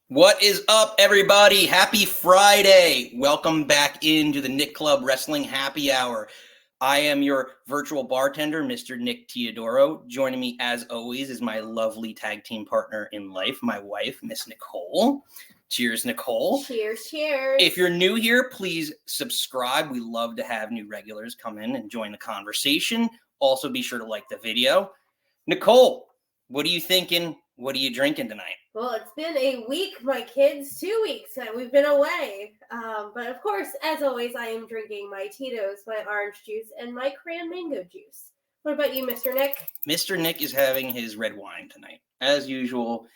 What is up, everybody? Happy Friday. Welcome back into the Nick Club Wrestling Happy Hour. I am your virtual bartender, Mr. Nick Teodoro. Joining me, as always, is my lovely tag team partner in life, my wife, Miss Nicole. Cheers, Nicole. Cheers, cheers. If you're new here, please subscribe. We love to have new regulars come in and join the conversation. Also, be sure to like the video. Nicole, what are you thinking? What are you drinking tonight? Well, it's been a week, my kids, 2 weeks that we've been away. But of course, as always, I am drinking my Tito's, my orange juice, and my cran mango juice. What about you, Mr. Nick? Mr. Nick is having his red wine tonight, as usual.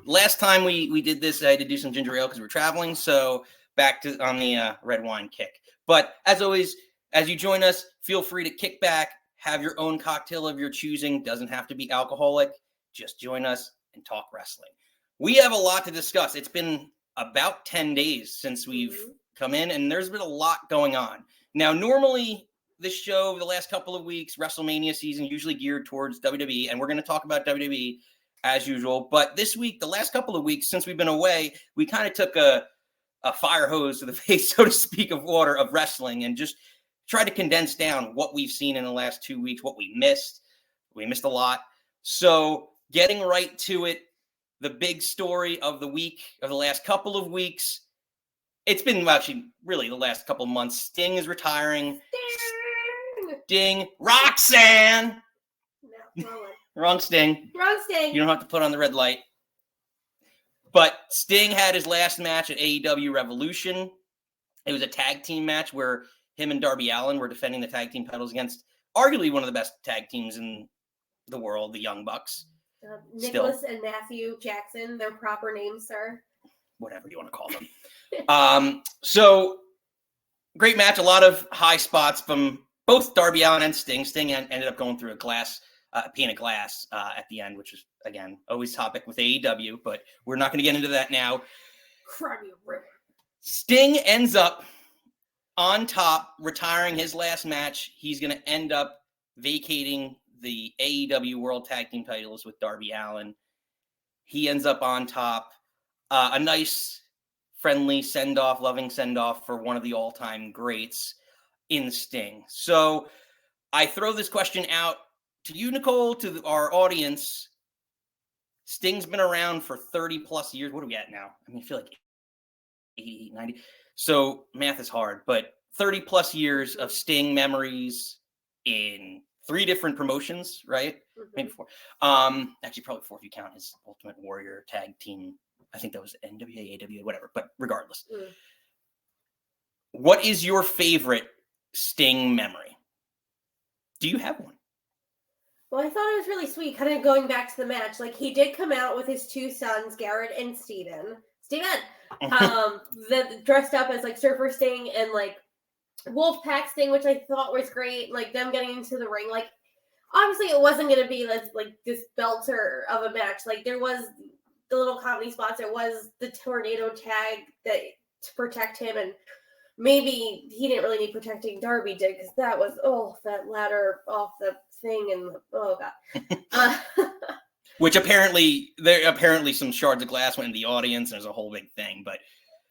Last time we did this, I had to do some ginger ale because we're traveling, so back to on the red wine kick. But as always, as you join us, feel free to kick back, have your own cocktail of your choosing. Doesn't have to be alcoholic. Just join us and talk wrestling. We have a lot to discuss. It's been about 10 days since we've come in, and there's been a lot going on. Now, normally this show, the last couple of weeks, WrestleMania season, usually geared towards WWE, and we're going to talk about WWE as usual. But this week, the last couple of weeks since we've been away, we kind of took a fire hose to the face, so to speak, of water of wrestling and just tried to condense down what we've seen in the last 2 weeks, what we missed. We missed a lot. So getting right to it, the big story of the week, of the last couple of weeks, it's been actually really the last couple of months. Sting is retiring. Sting. Roxanne! No, Wrong Sting. wrong Sting. You don't have to put on the red light. But Sting had his last match at AEW Revolution. It was a tag team match where him and Darby Allin were defending the tag team titles against arguably one of the best tag teams in the world, the Young Bucks. Nicholas and Matthew Jackson, their proper names, sir. Whatever you want to call them. So, great match. A lot of high spots from both Darby Allin and Sting. Sting ended up going through a pane of glass at the end, which is, again, always topic with AEW, but we're not going to get into that now. Crummy river. Sting ends up on top, retiring his last match. He's going to end up vacating the AEW World Tag Team titles with Darby Allin. He ends up on top. A nice, friendly send-off, loving send-off for one of the all-time greats in Sting. So I throw this question out to you, Nicole, to our audience. Sting's been around for 30-plus years. What are we at now? I mean, I feel like 80, 90. So math is hard, but 30-plus years of Sting memories in 3 different promotions, right? Maybe 4. Actually, probably 4 if you count his Ultimate Warrior tag team. I think that was NWA, AWA, whatever. But regardless, what is your favorite Sting memory? Do you have one? Well, I thought it was really sweet, kind of going back to the match. Like, he did come out with his 2 sons, Garrett and Steven, that dressed up as, like, Surfer Sting and, like, Wolfpack Sting, which I thought was great. Like, them getting into the ring. Like, obviously, it wasn't going to be, like, this belter of a match. Like, there was the little comedy spots. It was the tornado tag that to protect him, and maybe he didn't really need protecting. Darby did, because that was, that ladder off the thing, and God. Which apparently some shards of glass went in the audience, and there's a whole big thing, but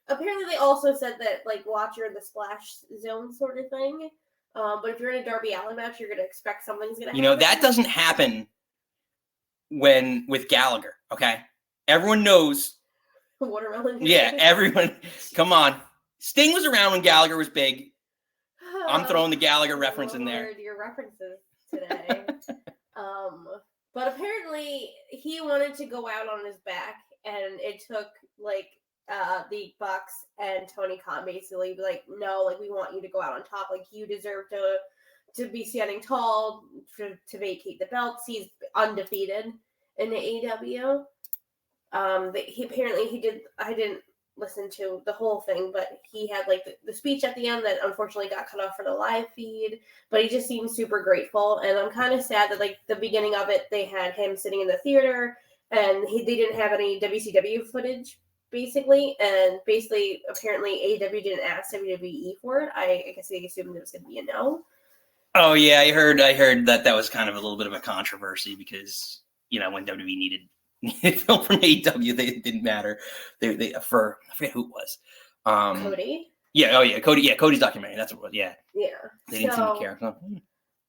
apparently they also said that, like, watch you're in the splash zone sort of thing. But if you're in a Darby Allin match, you're going to expect something's going to happen. That doesn't happen with Gallagher, okay? Everyone knows. Watermelon. Yeah, everyone. Come on. Sting was around when Gallagher was big. I'm throwing the Gallagher reference in there. Your references today. But apparently he wanted to go out on his back, and it took, like, the Bucks and Tony Khan basically like, no, like, we want you to go out on top. Like, you deserve to be standing tall to vacate the belts. He's undefeated in the AEW. He did. I didn't listen to the whole thing, but he had, like, the speech at the end that unfortunately got cut off for the live feed. But he just seemed super grateful, and I'm kind of sad that, like, the beginning of it, they had him sitting in the theater, and they didn't have any WCW footage. Basically, apparently AEW didn't ask WWE for it. I guess they assumed it was going to be a no. Oh yeah, I heard that was kind of a little bit of a controversy because when WWE film from AEW. They didn't matter. They I forget who it was. Cody. Yeah. Oh yeah. Cody. Yeah. Cody's documentary. That's what it was. Yeah. Yeah. They didn't seem to care. So,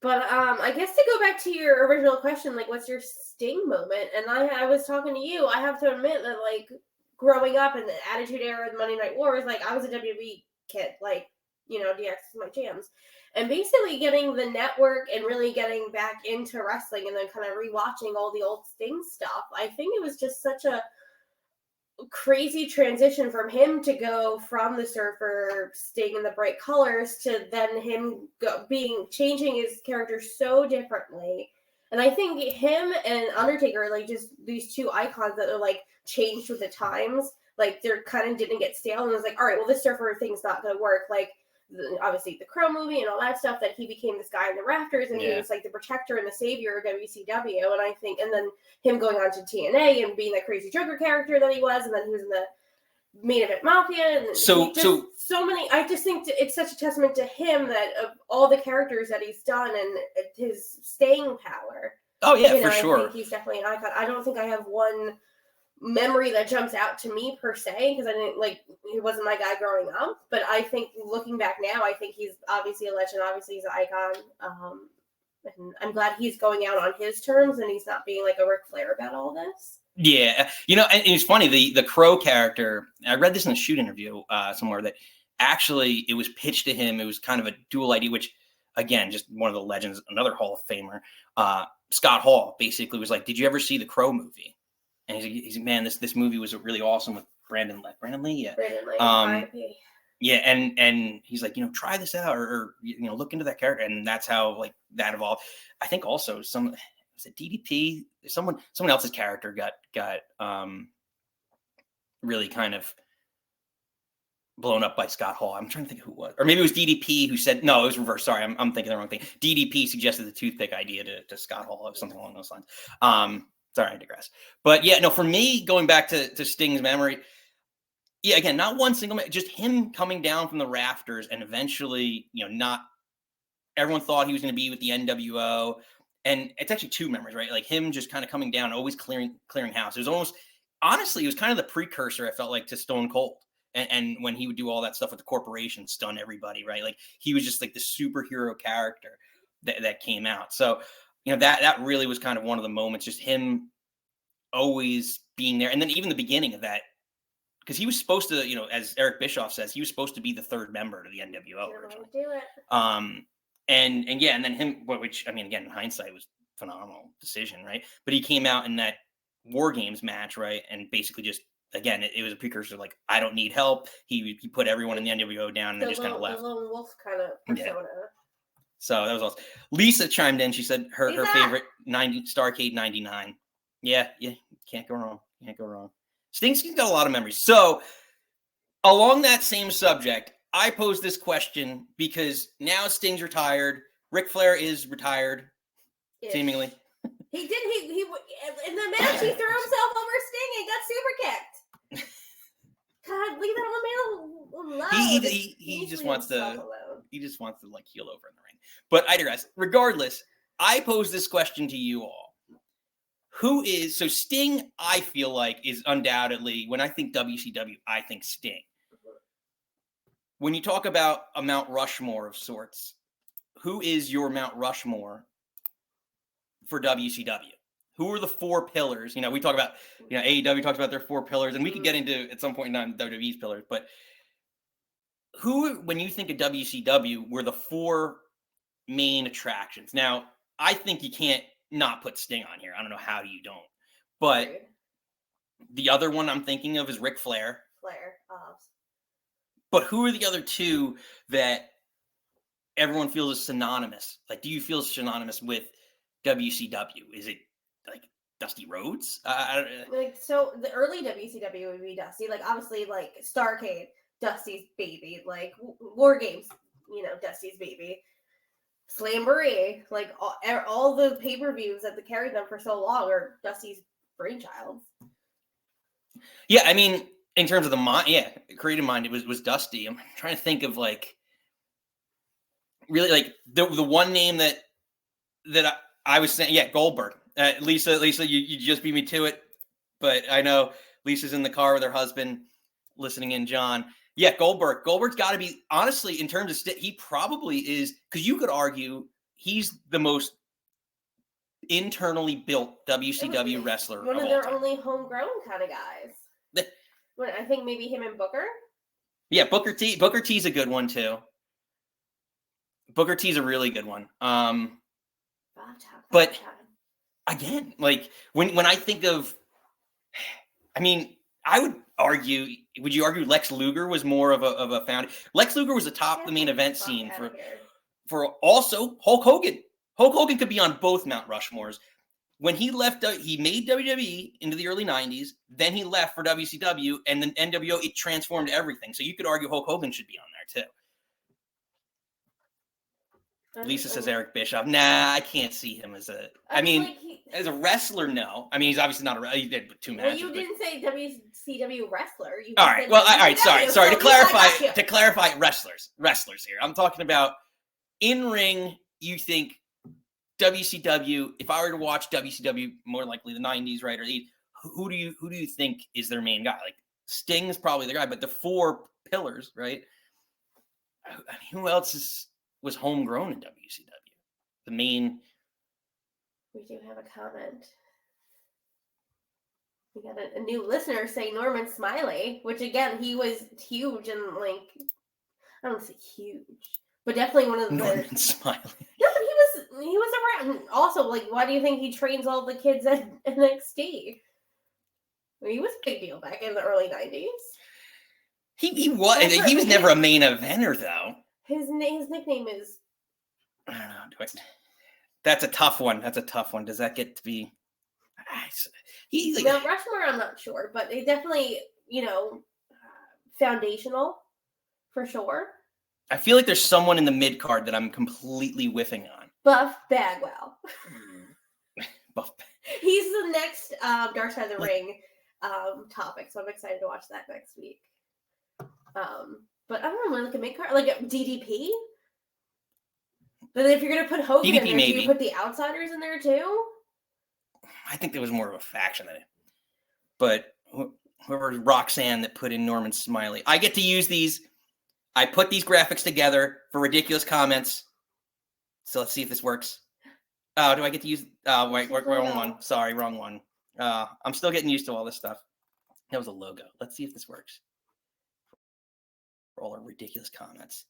But I guess to go back to your original question, like, what's your Sting moment? And I was talking to you. I have to admit that, like, growing up in the Attitude Era, the Monday Night Wars, like, I was a WWE kid. Like, you know, DX is my jams. And basically getting the network and really getting back into wrestling and then kind of rewatching all the old Sting stuff, I think it was just such a crazy transition from him to go from the Surfer Sting in the bright colors to then him changing his character so differently. And I think him and Undertaker are like just these two icons that are like changed with the times. Like they're kind of didn't get stale and it was like, all right, well, this Surfer thing's not going to work. Like obviously the Crow movie and all that stuff, that he became this guy in the rafters and he was like the protector and the savior of WCW. And I think, and then him going on to TNA and being that crazy Joker character that he was, and then he was in the Main Event Mafia. And so many. I just think it's such a testament to him that of all the characters that he's done and his staying power. Oh yeah, for sure. I think he's definitely an icon. I don't think I have one memory that jumps out to me per se because I didn't he wasn't my guy growing up, but I think looking back now, I think he's obviously a legend. Obviously he's an icon, and I'm glad he's going out on his terms and he's not being like a Ric Flair about all this. Yeah, you know, and it's funny, the Crow character, I read this in a shoot interview somewhere, that actually it was pitched to him. It was kind of a dual idea, which again, just one of the legends, another Hall of Famer, Scott Hall basically was like, did you ever see the Crow movie? And he's like, man, this movie was really awesome with Brandon Lee. Yeah. Brandon Lee. Yeah. And he's like, you know, try this out or, you know, look into that character. And that's how like that evolved. I think also was it DDP? Someone else's character got really kind of blown up by Scott Hall. I'm trying to think who it was. Or maybe it was DDP who said, no, it was reversed. Sorry, I'm thinking the wrong thing. DDP suggested the toothpick idea to Scott Hall or something along those lines. Sorry, I digress. But yeah, no, for me, going back to Sting's memory, yeah, again, not one single, just him coming down from the rafters and eventually, you know, not everyone thought he was going to be with the NWO. And it's actually two memories, right? Like him just kind of coming down, always clearing house. It was almost, honestly, it was kind of the precursor, I felt like, to Stone Cold. And when he would do all that stuff with the corporation, stun everybody, right? Like he was just like the superhero character that came out. So, you know, that really was kind of one of the moments, just him always being there. And then even the beginning of that, because he was supposed to, you know, as Eric Bischoff says, he was supposed to be the third member to the NWO originally. Do it. And yeah, and then him, which I mean, again, in hindsight, was a phenomenal decision, right? But he came out in that War Games match, right, and basically just, again, it was a precursor, like, I don't need help. He put everyone in the NWO down and then just kind of left. The lone wolf kind of persona. Yeah. So that was awesome. Lisa chimed in. She said her favorite Starrcade 99. Yeah, can't go wrong. Sting's got a lot of memories. So along that same subject, I posed this question because now Sting's retired. Ric Flair is retired, seemingly. He in the match he threw himself over Sting and got super kicked. God, leave that old man alone. He just wants to like heel over in the ring. But I digress. Regardless, I pose this question to you all. So Sting, I feel like, is undoubtedly, when I think WCW, I think Sting. When you talk about a Mount Rushmore of sorts, who is your Mount Rushmore for WCW? Who are the four pillars? You know, we talk about, you know, AEW talks about their four pillars, and we could get into at some point in time WWE's pillars, but who, when you think of WCW, were the four main attractions? Now, I think you can't not put Sting on here. I don't know how you don't. But the other one I'm thinking of is Ric Flair. But who are the other two that everyone feels is synonymous? Like, do you feel synonymous with WCW? Is it like Dusty Rhodes? So the early WCW would be Dusty. Like, obviously, like Starrcade, Dusty's baby. Like War Games, you know, Dusty's baby. Slamboree, like all the pay-per-views that carried them for so long are Dusty's brainchild. Yeah, I mean, in terms of the mind, creative mind, it was Dusty. I'm trying to think of like really like the one name that I was saying, Goldberg. Lisa, you just beat me to it. But I know Lisa's in the car with her husband listening in, John. Yeah, Goldberg. Goldberg's got to be, honestly, in terms of he probably is, because you could argue he's the most internally built WCW wrestler one of of all their time. only homegrown kind of guys. I think maybe him and Booker. Yeah, Booker T. Booker T's a good one too. Booker T's a really good one. But again, like when I think of, I mean, I would argue. Would you argue Lex Luger was more of a founder? Lex Luger was atop the main event scene for also Hulk Hogan. Hulk Hogan could be on both Mount Rushmores. When he left, he made WWE into the early 90s. Then he left for WCW, and then NWO, it transformed everything. So you could argue Hulk Hogan should be on there too. Lisa says Eric Bischoff. Nah, I can't see him as a. I mean, as a wrestler, no. I mean, he's obviously not a. He did 2 matches. Well, you didn't say WCW wrestler. All right. Well, all right. Sorry. To clarify, wrestlers here. I'm talking about in ring. You think WCW? If I were to watch WCW, more likely the 90s, right? Or who do you think is their main guy? Like Sting's probably the guy, but the 4 pillars, right? I mean, who else was homegrown in WCW? The main. We do have a comment. We got a new listener saying Norman Smiley, which again, he was huge and like, I don't say huge, but definitely one of the. Norman Smiley. No, but he was around. Also, like, why do you think he trains all the kids at NXT? I mean, he was a big deal back in the early 90s. He was never a main eventer though. His nickname is. I don't know. That's a tough one. Does that get to be? He's like, Mount Rushmore, I'm not sure, but they definitely, foundational for sure. I feel like there's someone in the mid card that I'm completely whiffing on. Buff Bagwell. Buff. He's the next Dark Side of the Ring topic, so I'm excited to watch that next week. But I don't know, like a mid card, like a DDP. But if you're gonna put Hogan DDP, in there, maybe. do you put the Outsiders in there too? I think there was more of a faction than it. But whoever Roxanne that put in Norman Smiley, I get to use these. I put these graphics together for ridiculous comments. So let's see if this works. Do I get to use? Wait, wrong one. Sorry, wrong one. I'm still getting used to all this stuff. That was a logo. Let's see if this works. For all our ridiculous comments.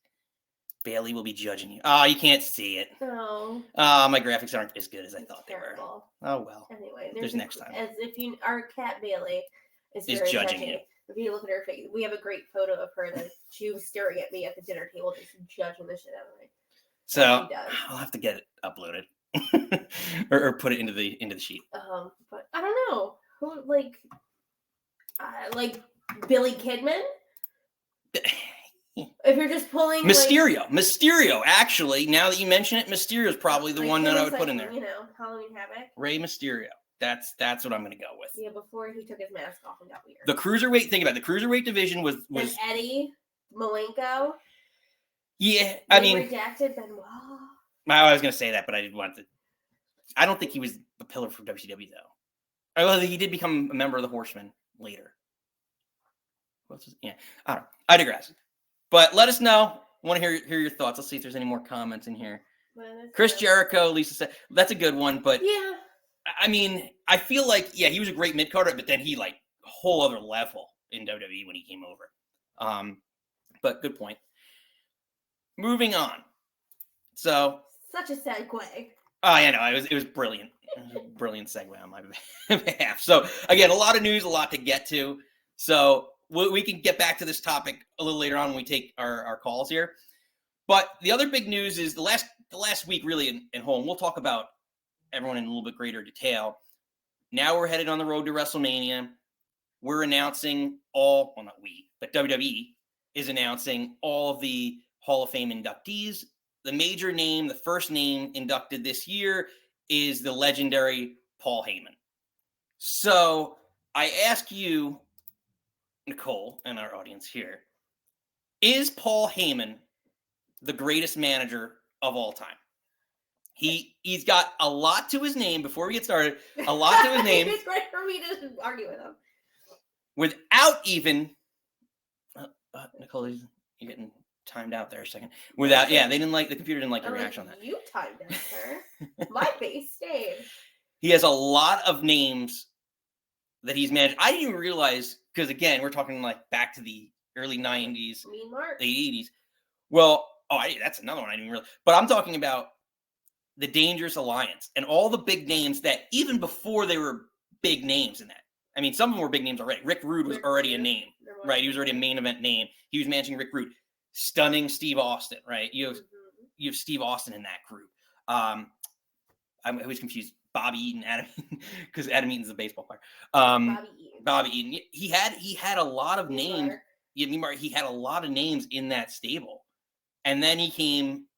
Bailey will be judging you. Oh, you can't see it. No. My graphics aren't as good as I thought they were. Oh well. Anyway, there's next time. As if our cat Bailey is judging you. If you look at her face, we have a great photo of her that she was staring at me at the dinner table, just judging the shit out of me. So I'll have to get it uploaded or put it into the sheet. But I don't know who like Billy Kidman. If you're just pulling Mysterio. Actually, now that you mention it, Mysterio is probably the one that I would put in there. Halloween Havoc. Rey Mysterio. That's what I'm going to go with. Yeah, before he took his mask off and got weird. The cruiserweight. Think about it. The cruiserweight division was Eddie Malenko. Yeah, I mean, redacted Benoit. I was going to say that, but I didn't want to. I don't think he was a pillar for WCW though. Well, he did become a member of the Horsemen later. Yeah, I don't know. I digress. But let us know. I want to hear your thoughts. Let's see if there's any more comments in here. Chris Jericho, Lisa said that's a good one, but yeah. I mean, I feel like he was a great mid carder, but then he like a whole other level in WWE when he came over. But good point. Moving on. So such a segue. Oh yeah, no, it was brilliant. Brilliant segue on my behalf. So again, a lot of news, a lot to get to. So we can get back to this topic a little later on when we take our calls here. But the other big news is the last week really in home. We'll talk about everyone in a little bit greater detail. Now we're headed on the road to WrestleMania. We're announcing not we, but WWE is announcing all of the Hall of Fame inductees. The major name, the first name inducted this year is the legendary Paul Heyman. So I ask you, Nicole, and our audience here, is Paul Heyman the greatest manager of all time? He's got a lot to his name. Before we get started, a lot to his name. It's great for me to argue with him. Without even Nicole, you're getting timed out there a second. Without, yeah, the computer didn't like the reaction on that. You timed out, sir. My face stayed. He has a lot of names that he's managed. I didn't even realize, because again, we're talking like back to the early 90s, Mean Mark. late 80s. Well, that's another one I didn't realize. But I'm talking about the Dangerous Alliance and all the big names that even before they were big names in that. I mean, some of them were big names already. Rick Rude was already a name, right? He was already a main event name. He was managing Rick Rude. Stunning Steve Austin, right? You have Steve Austin in that group. I'm always confused. Bobby Eaton, Adam, because Adam Eaton's the baseball player. Bobby Eaton. He had a lot of names. He had a lot of names in that stable, and then he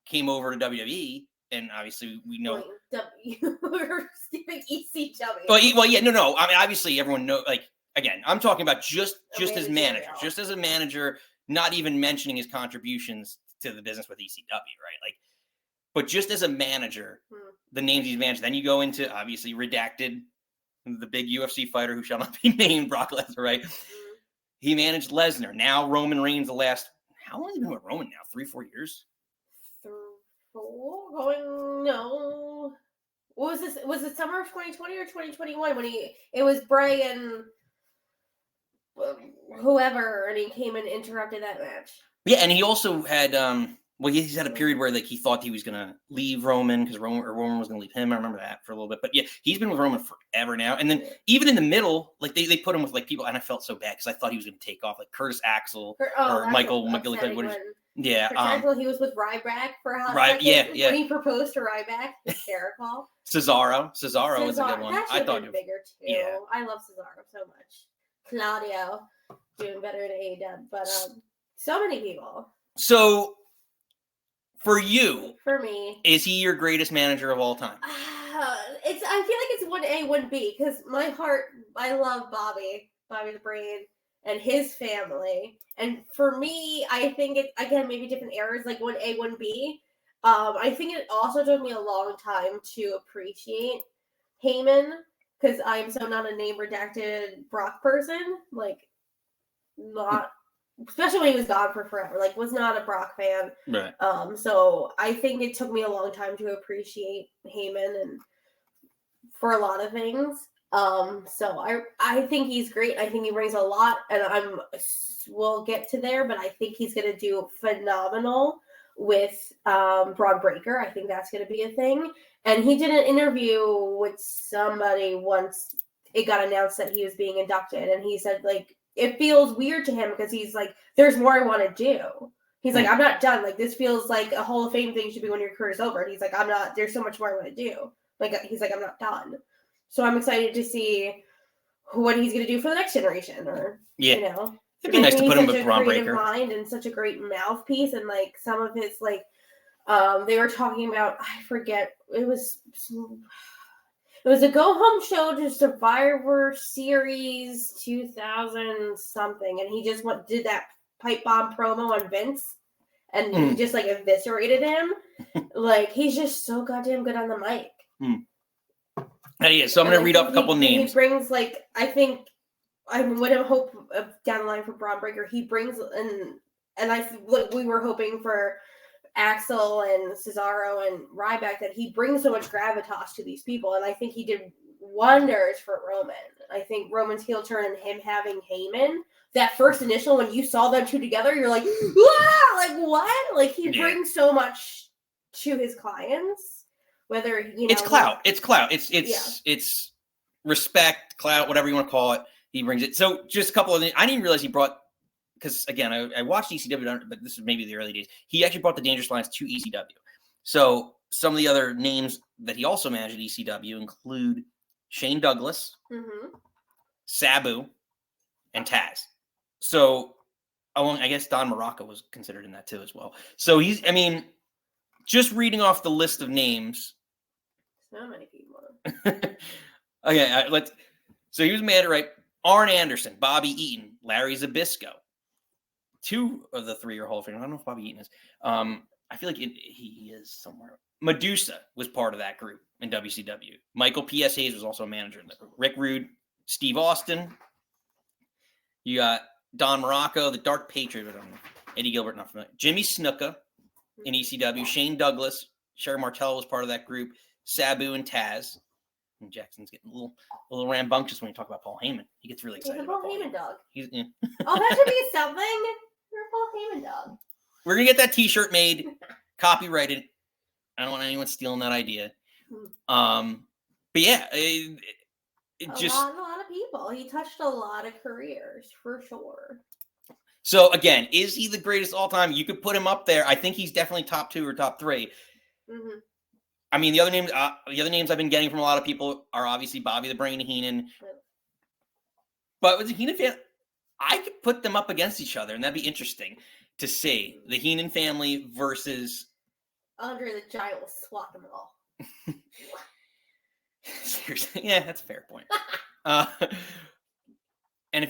came over to WWE, and obviously we know we're skipping ECW. Well, yeah, no. I mean, obviously everyone knows. Like again, I'm talking about just as manager, just as a manager, not even mentioning his contributions to the business with ECW, right? Like, but just as a manager. The names he's managed. Then you go into obviously redacted, the big UFC fighter who shall not be named, Brock Lesnar, right? He managed Lesnar. Now Roman Reigns. How long has he been with Roman now? 3-4 years. 4 going no. What was this? Was it summer of 2020 or 2021 when it was Bray and whoever, and he came and interrupted that match. Yeah, and he also had he's had a period where like he thought he was gonna leave Roman because Roman was gonna leave him. I remember that for a little bit, but yeah, he's been with Roman forever now. And then even in the middle, like they put him with like people, and I felt so bad because I thought he was gonna take off like Curtis Axel or Michael McGillicuddy. Yeah, he was with Ryback for a hot second. Yeah. When he proposed to Ryback, hysterical. Cesaro was a good one. I thought been bigger too. Yeah. I love Cesaro so much. Claudio doing better in AEW, but so many people. So. For you, for me, is he your greatest manager of all time? I feel like it's 1A, 1B because my heart, I love Bobby the Brain, and his family. And for me, I think it again maybe different eras like 1A, 1B. I think it also took me a long time to appreciate Heyman because I'm so not a name redacted Brock person, like not. Especially when he was gone for forever, like was not a Brock fan. Right. So I think it took me a long time to appreciate Heyman and for a lot of things. So I think he's great. I think he brings a lot, and we'll get to there, but I think he's gonna do phenomenal with Braun Breaker. I think that's gonna be a thing. And he did an interview with somebody once it got announced that he was being inducted, and he said like. It feels weird to him because he's like, there's more I want to do. He's like, I'm not done. Like, this feels like a Hall of Fame thing should be when your career's over. And he's like, I'm not, there's so much more I want to do. Like, he's like, I'm not done. So I'm excited to see what he's going to do for the next generation you know. It'd be nice to put him with Braun Breaker. Mind and such a great mouthpiece. And like some of his, like, they were talking about, I forget, it was a go-home show to Survivor Series 2000 something, and he just did that pipe bomb promo on Vince, and he just like eviscerated him. Like he's just so goddamn good on the mic. Yeah, so I'm gonna read off a couple names. He brings like I think I would have hope down the line for Braun Breaker. He brings we were hoping for. Axel and Cesaro and Ryback that he brings so much gravitas to these people, and I think he did wonders for Roman. I think Roman's heel turn and him having Heyman, that first initial when you saw them two together, you're like, wow, like what? Like he brings so much to his clients. Whether it's clout, it's respect, clout, whatever you want to call it. He brings it. So just a couple of things. I didn't realize he brought. Because, again, I watched ECW, but this is maybe the early days. He actually brought the Dangerous Alliance to ECW. So some of the other names that he also managed at ECW include Shane Douglas, Sabu, and Taz. So I guess Don Morocco was considered in that too as well. So just reading off the list of names. So many people. Okay, so he was manager, right? Arn Anderson, Bobby Eaton, Larry Zbyszko. 2 of the 3 are Hall of Fame. I don't know if Bobby Eaton is. I feel like he is somewhere. Medusa was part of that group in WCW. Michael P.S. Hayes was also a manager in the group. Rick Rude, Steve Austin. You got Don Morocco, the Dark Patriot. Eddie Gilbert, not familiar. Jimmy Snuka in ECW. Shane Douglas. Sherry Martello was part of that group. Sabu and Taz. And Jackson's getting a little rambunctious when you talk about Paul Heyman. He gets really excited. He's a Paul Heyman dog. Yeah. Oh, that should be something. You're a Paul Heyman dog. We're gonna get that T-shirt made, copyrighted. I don't want anyone stealing that idea. But yeah, it just a lot of people. He touched a lot of careers for sure. So again, is he the greatest all time? You could put him up there. I think he's definitely top 2 or top 3. Mm-hmm. I mean, the other names I've been getting from a lot of people are obviously Bobby the Brain Heenan. But with the Heenan fan, I could put them up against each other, and that'd be interesting to see. The Heenan family versus Andre the Giant will swat them all. Seriously, yeah, that's a fair point. And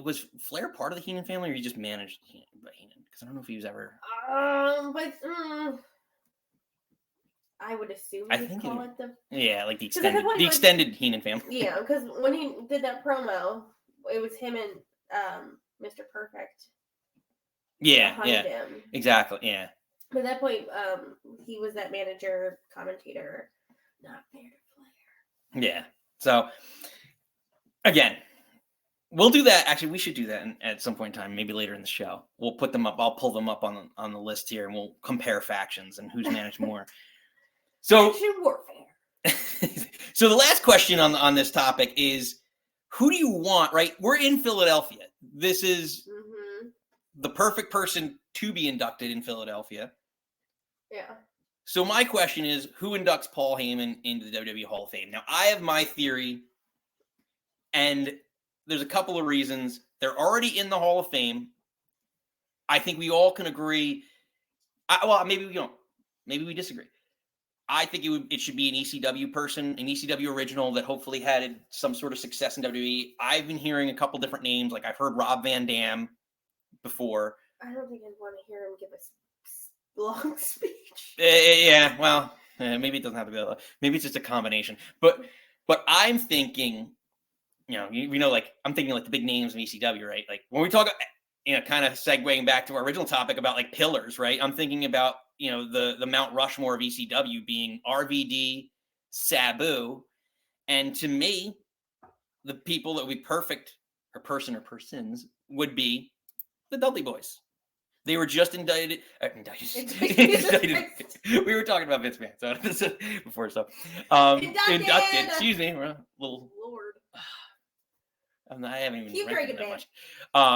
was Flair part of the Heenan family, or he just managed Heenan? Because I don't know if he was ever. I would assume like the extended Heenan family. Yeah, because when he did that promo, it was him and Mr. Perfect. Yeah, him. Exactly, yeah. But at that point, he was that manager, commentator, not fair to Flair. Yeah. So again, we'll do that. Actually, we should do that at some point in time, maybe later in the show. We'll put them up. I'll pull them up on the list here, and we'll compare factions and who's managed more. So, so the last question on this topic is, who do you want, right? We're in Philadelphia. This is the perfect person to be inducted in Philadelphia. Yeah. So my question is, who inducts Paul Heyman into the WWE Hall of Fame? Now, I have my theory, and there's a couple of reasons. They're already in the Hall of Fame. I think we all can agree. Well, maybe we don't. Maybe we disagree. I think it should be an ECW person, an ECW original that hopefully had some sort of success in WWE. I've been hearing a couple different names. Like I've heard Rob Van Dam before. I don't think I'd want to hear him give a long speech. Yeah, well, maybe it doesn't have to be that. Maybe it's just a combination. But I'm thinking, like I'm thinking like the big names of ECW, right? Like when we talk, kind of segueing back to our original topic about like pillars, right? I'm thinking about the Mount Rushmore of ECW being RVD, Sabu, and to me, the people that would be perfect, or persons, would be the Dudley Boys. They were just indicted. We were talking about Vince McMahon so before stuff. Inducted. Excuse me. We're a little. Lord. I haven't even. Keep drinking, that much.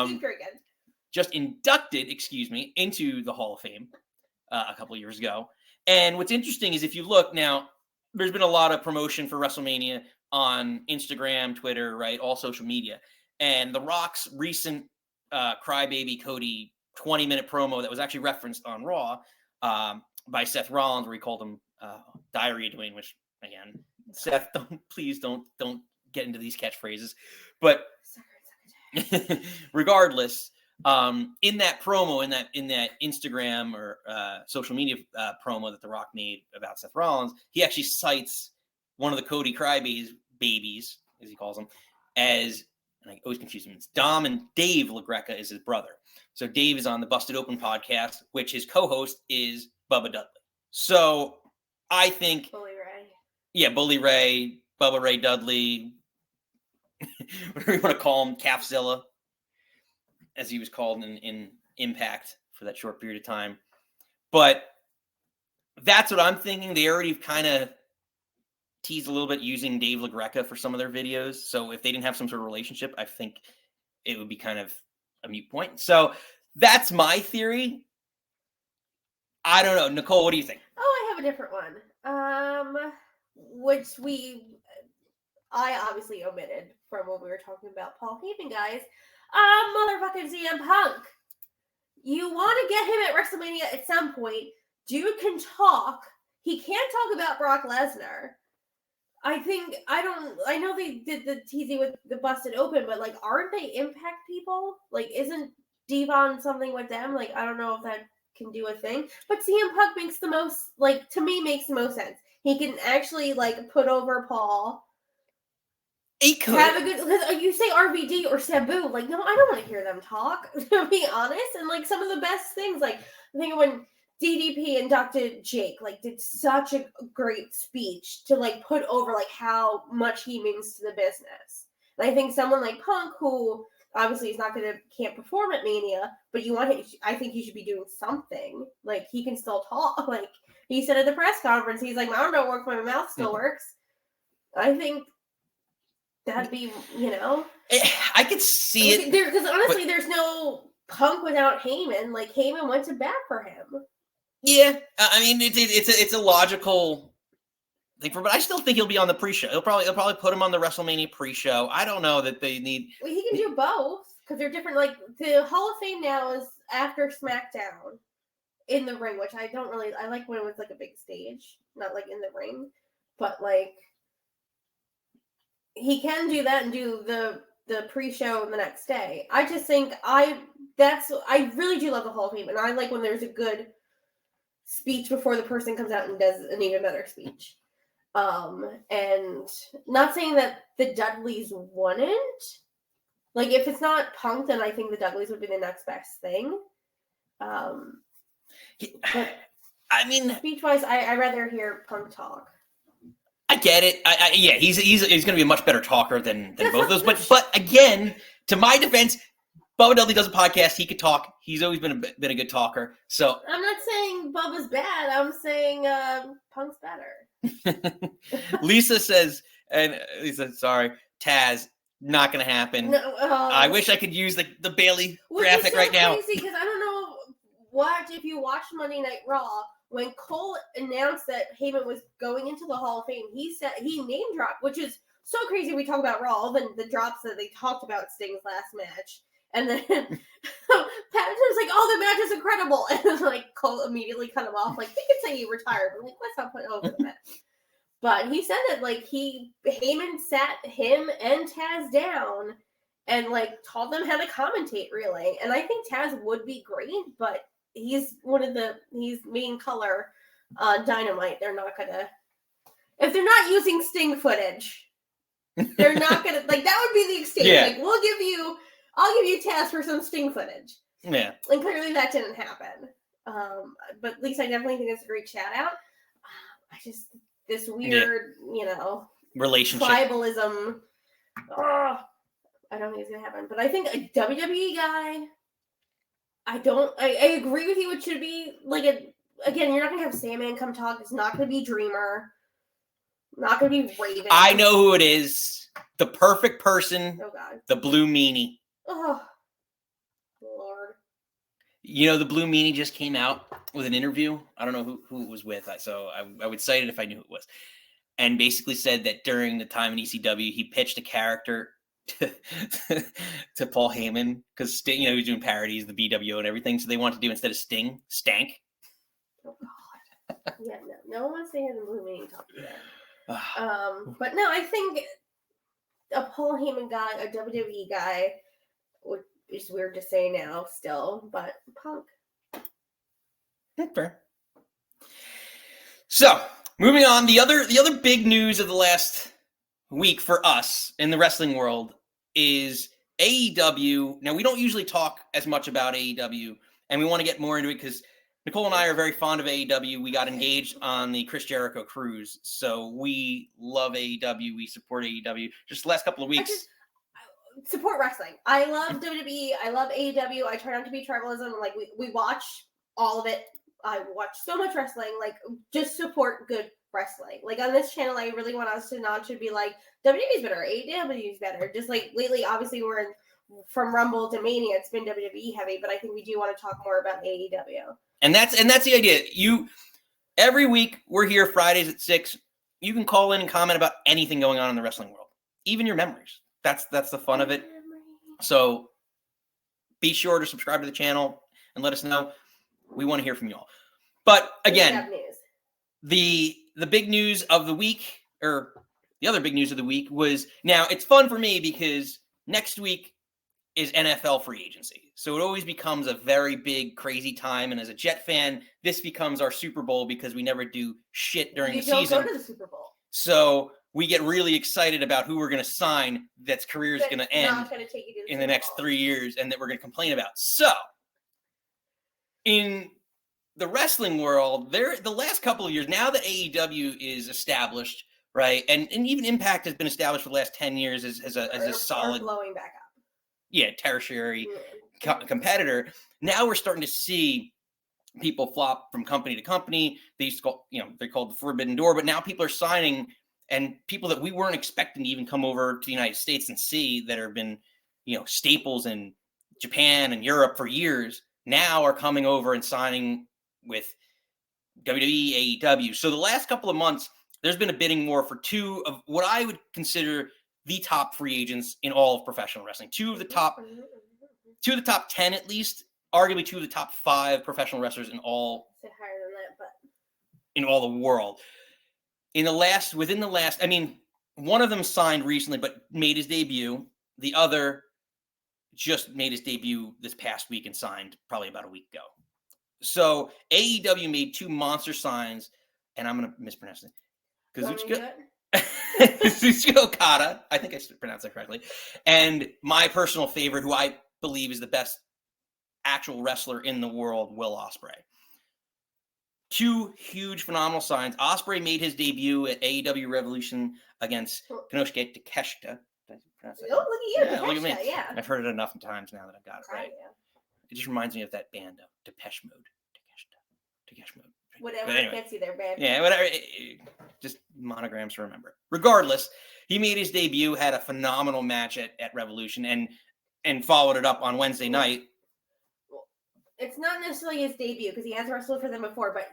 Keep drinking. Just inducted, into the Hall of Fame a couple years ago. And what's interesting is if you look now, there's been a lot of promotion for WrestleMania on Instagram, Twitter, right? All social media. And The Rock's recent Crybaby Cody 20-minute promo that was actually referenced on Raw by Seth Rollins, where he called him Diarrhea Dwayne, which, again, Seth, please don't get into these catchphrases. But regardless, in that promo, in that Instagram or social media promo that The Rock made about Seth Rollins, he actually cites one of the Cody Crybabies, as he calls them, as, and I always confuse him, it's Dom, and Dave LaGreca is his brother. So Dave is on the Busted Open podcast, which his co-host is Bubba Dudley. So I think Bully Ray. Yeah, Bully Ray, Bubba Ray Dudley, whatever you want to call him, Calfzilla, as he was called in Impact for that short period of time. But that's what I'm thinking. They already kind of teased a little bit using Dave LaGreca for some of their videos. So if they didn't have some sort of relationship, I think it would be kind of a moot point. So that's my theory. I don't know. Nicole, what do you think? Oh, I have a different one. Which I obviously omitted from when we were talking about Paul Heyman, guys. Motherfucking CM Punk. You want to get him at WrestleMania at some point. Dude can talk. He can't talk about Brock Lesnar. I know they did the teasing with the Busted Open, but like, aren't they Impact people? Like, isn't Devon something with them? Like, I don't know if that can do a thing. But CM Punk makes the most, like, to me, makes the most sense. He can actually, like, put over Paul. He could. Have a good, because you say RVD or Sabu, like, no, I don't want to hear them talk, to be honest. And, like, some of the best things, like, I think when DDP inducted Jake, like, did such a great speech to, like, put over, like, how much he means to the business. And I think someone like Punk, who obviously is can't perform at Mania, but I think he should be doing something. Like, he can still talk. Like, he said at the press conference, he's like, my arm don't work, my mouth still works. I think that'd be, I could see it. Because honestly, there's no Punk without Heyman. Like, Heyman went to bat for him. Yeah, I mean, it's a logical thing but I still think he'll be on the pre-show. They'll probably put him on the WrestleMania pre-show. I don't know that they need. Well, he can do both because they're different. Like, the Hall of Fame now is after SmackDown in the ring, which I don't really. I like when it was like a big stage, not like in the ring, but like he can do that and do the pre-show the next day. I just think I really do love the Hall of Fame, and I like when there's a good speech before the person comes out and does an even better speech. And not saying that the Dudleys wouldn't. Like, if it's not Punk, then I think the Dudleys would be the next best thing. But I mean, speech-wise, I rather hear Punk talk. I get it. Yeah, he's going to be a much better talker than both of those. But again, to my defense, Bubba Dudley does a podcast. He could talk. He's always been a good talker. So I'm not saying Bubba's bad. I'm saying Punk's better. Lisa says, sorry, Taz, not going to happen. No, I wish I could use the Bailey graphic right now. Because I don't know if you watched Monday Night Raw, when Cole announced that Heyman was going into the Hall of Fame, he name dropped, which is so crazy. We talk about Raw, all the drops that they talked about Sting's last match. And then Pat was like, "Oh, the match is incredible," and like Cole immediately cut him off. Like, they could say he retired, but like, let's not put over the match. But he said that like Heyman sat him and Taz down and like taught them how to commentate, really. And I think Taz would be great, but he's main color on Dynamite. They're not gonna, if they're not using Sting footage, they're not gonna like that would be the exchange. Yeah. Like, I'll give you Taz for some Sting footage. Yeah. And clearly that didn't happen. But at least I definitely think it's a great shout out. This weird, relationship. Tribalism. I don't think it's going to happen. But I think a WWE guy, I agree with you. It should be like again, you're not going to have Sandman come talk. It's not going to be Dreamer. Not going to be Raven. I know who it is. The perfect person. Oh, God. The Blue Meanie. Oh, Lord. The Blue Meanie just came out with an interview. I don't know who it was with, so I would cite it if I knew who it was. And basically said that during the time in ECW, he pitched a character to Paul Heyman because Sting, he was doing parodies, the BWO and everything. So they wanted to do instead of Sting, Stank. Oh, God. Yeah, no one wants to hear the Blue Meanie talk to that. But no, I think a Paul Heyman guy, a WWE guy, which is weird to say now still, but Punk. That's fair. So, moving on, the other big news of the last week for us in the wrestling world is AEW. Now, we don't usually talk as much about AEW, and we want to get more into it because Nicole and I are very fond of AEW. We got engaged on the Chris Jericho cruise, so we love AEW. We support AEW. Just the last couple of weeks. Support wrestling. I love WWE. I love AEW. I try not to be tribalism. Like, we watch all of it. I watch so much wrestling. Like, just support good wrestling. Like, on this channel, I really want us to not to be like, WWE's better, AEW's better. Just like lately, obviously, from Rumble to Mania, it's been WWE heavy, but I think we do want to talk more about AEW. And that's the idea. Every week we're here Fridays at 6. You can call in and comment about anything going on in the wrestling world, even your memories. That's the fun of it. So be sure to subscribe to the channel and let us know. We want to hear from you all. But again, the big news of the week, or the other big news of the week was, now it's fun for me because next week is NFL free agency. So it always becomes a very big, crazy time. And as a Jet fan, this becomes our Super Bowl because we never do shit during the season. You don't go to the Super Bowl. So we get really excited about who we're going to sign that's career is going to end in the next 3 years and that we're going to complain about. So in the wrestling world, the last couple of years, now that AEW is established, right, and even Impact has been established for the last 10 years as a solid, blowing back up, tertiary competitor. Now we're starting to see people flop from company to company. They used to call, they're called the Forbidden Door, but now people are signing, and people that we weren't expecting to even come over to the United States and see that have been, staples in Japan and Europe for years, now are coming over and signing with WWE, AEW. So the last couple of months, there's been a bidding war for two of what I would consider the top free agents in all of professional wrestling. Two of the top 10, at least, arguably two of the top 5 professional wrestlers in all. Higher than that, but in all the world. One of them signed recently, but made his debut. The other just made his debut this past week and signed probably about a week ago. So AEW made 2 monster signs, and I'm going to mispronounce it. Kazuchika Okada, I think I pronounced that correctly, and my personal favorite, who I believe is the best actual wrestler in the world, Will Ospreay. 2 huge, phenomenal signs. Ospreay made his debut at AEW Revolution against Konosuke Takeshita. Did I pronounce that? Oh, look at you, yeah, look at me. Yeah. I've heard it enough times now that I've got it right. Yeah. It just reminds me of that band, Depeche Mode. Depeche Mode. Whatever gets you there, babe. Yeah, whatever. Just monograms to remember. Regardless, he made his debut, had a phenomenal match at Revolution, and followed it up on Wednesday night. It's not necessarily his debut because he has wrestled for them before, but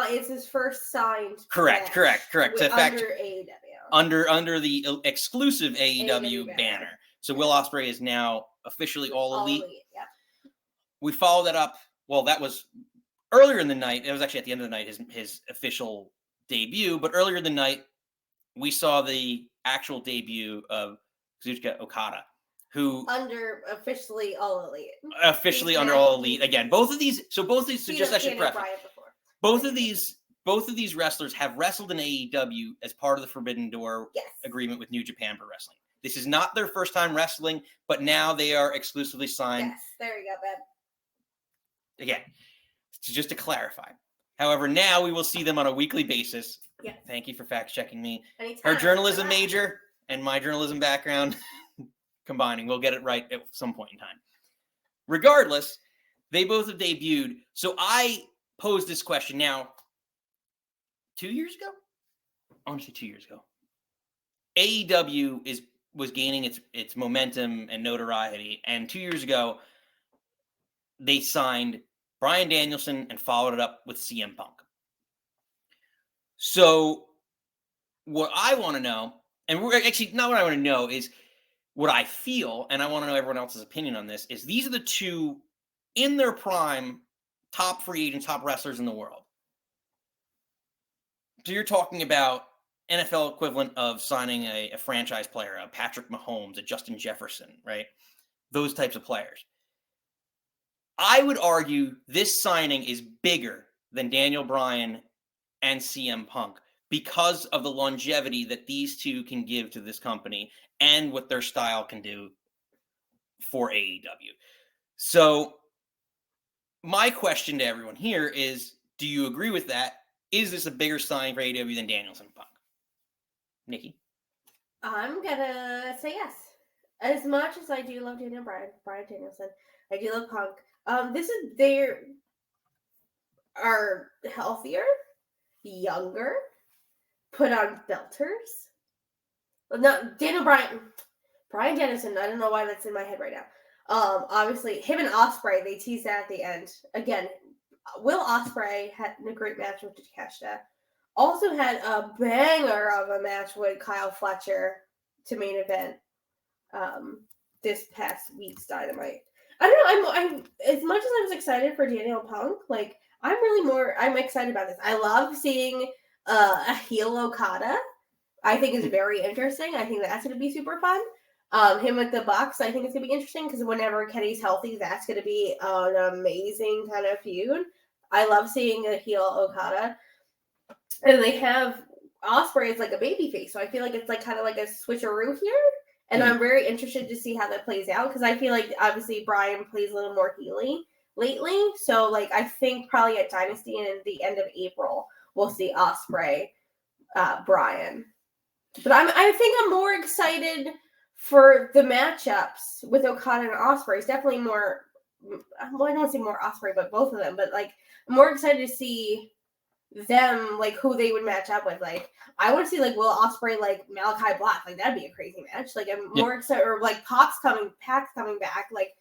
it's his first signed. Correct. So under AEW. Under the exclusive AEW banner. So Will Ospreay is now officially All Elite. Yeah. We followed that up. Well, that was earlier in the night. It was actually at the end of the night, his official debut. But earlier in the night, we saw the actual debut of Kazuchika Okada, who officially All Elite. Under All Elite again. Both of these. So just I should preface. Both of these wrestlers have wrestled in AEW as part of the Forbidden Door agreement with New Japan Pro Wrestling. This is not their first time wrestling, but now they are exclusively signed. Yes, there you go, babe. Again, just to clarify. However, now we will see them on a weekly basis. Yes. Thank you for fact checking me. Anytime. Her journalism major and my journalism background combining. We'll get it right at some point in time. Regardless, they both have debuted. So I posed this question now 2 years ago? I want to say 2 years ago. AEW was gaining its momentum and notoriety. And 2 years ago, they signed Bryan Danielson and followed it up with CM Punk. So what I want to know, and we're actually not what I want to know, is what I feel, and I want to know everyone else's opinion on this, is these are the 2 in their prime top free agents, top wrestlers in the world. So you're talking about NFL equivalent of signing a franchise player, a Patrick Mahomes, a Justin Jefferson, right? Those types of players. I would argue this signing is bigger than Daniel Bryan and CM Punk because of the longevity that these 2 can give to this company and what their style can do for AEW. So my question to everyone here is, do you agree with that? Is this a bigger signing for AEW than Danielson and Punk? Nikki? I'm going to say yes. As much as I do love Daniel Bryan Danielson, I do love Punk. They are healthier, younger, put on belters. No, Bryan Danielson, I don't know why that's in my head right now. Obviously, him and Ospreay, they teased that at the end. Again, Will Ospreay had a great match with Takeshita. Also had a banger of a match with Kyle Fletcher to main event this past week's Dynamite. I don't know. I'm as much as I was excited for Daniel Punk, I'm excited about this. I love seeing a heel Okada. I think is very interesting. I think that's going to be super fun. Him with the Bucks, I think it's gonna be interesting because whenever Kenny's healthy, that's gonna be an amazing kind of feud. I love seeing a heel Okada, and they have Ospreay as like a baby face, so I feel like it's like kind of like a switcheroo here. And I'm very interested to see how that plays out because I feel like obviously Brian plays a little more heely lately, so like I think probably at Dynasty and at the end of April we'll see Ospreay, Brian. But I think I'm more excited for the matchups with Okada and Ospreay. It's definitely more. Well, I don't want to say more Ospreay, but both of them. But like, I'm more excited to see them, like who they would match up with. Like, I want to see like Will Ospreay like Malachi Black. Like that'd be a crazy match. Like I'm more excited, or like Pac's coming back. Like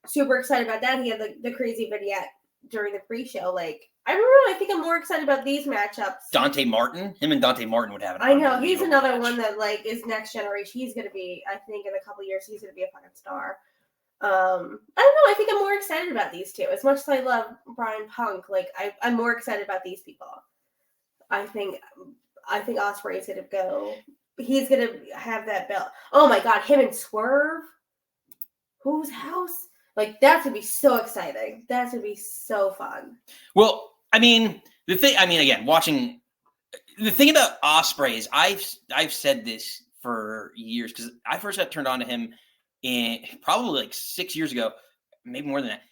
super excited about that. He had the crazy vignette during the pre-show. Like I don't know. I think I'm more excited about these matchups. Dante Martin, him and Dante Martin would have an. I know he's another one that like is next generation. He's gonna be, I think, in a couple years, he's gonna be a fucking star. I don't know. I think I'm more excited about these two. As much as I love Brian Punk, like I'm more excited about these people. I think Ospreay's gonna go. He's gonna have that belt. Oh my god, him and Swerve. Whose house? Like that's gonna be so exciting. That's gonna be so fun. Well, I mean, again, watching the thing about Ospreay is I've said this for years because I first got turned on to him in probably like 6 years ago, maybe more than that.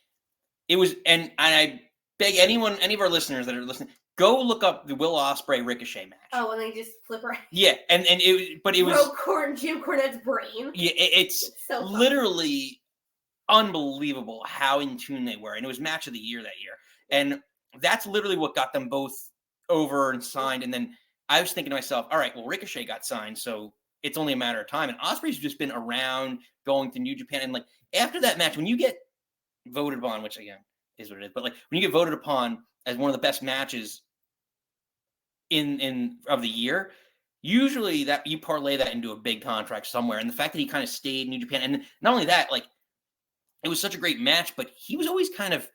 It was, and I beg any of our listeners that are listening, go look up the Will Ospreay Ricochet match. Oh, when they just flip around. Yeah, and it was Jim Cornette's brain. Yeah, it's so literally unbelievable how in tune they were, and it was match of the year that year, and that's literally what got them both over and signed. And then I was thinking to myself, all right, well, Ricochet got signed, so it's only a matter of time. And Ospreay's just been around, going to New Japan, and like after that match, when you get voted upon, which again is what it is, but like when you get voted upon as one of the best matches in of the year, usually that you parlay that into a big contract somewhere. And the fact that he kind of stayed in New Japan, and not only that, like it was such a great match, but he was always kind of,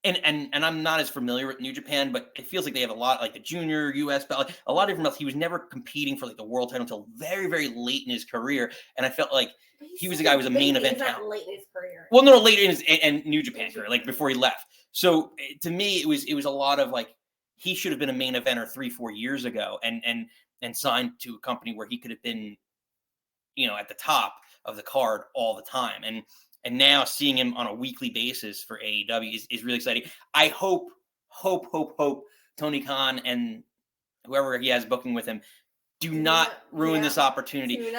and I'm not as familiar with New Japan, but it feels like they have a lot, like the junior US belt, like a lot of different belts. He was never competing for like the world title until very, very late in his career. And I felt like he was the guy who was a main event talent. Late in his career. Well, no, late in his and New Japan career, like before he left. So to me, it was a lot of like, he should have been a main eventer 3-4 years ago and signed to a company where he could have been, at the top of the card all the time. And now seeing him on a weekly basis for AEW is really exciting. I hope Tony Khan and whoever he has booking with him do not ruin this opportunity.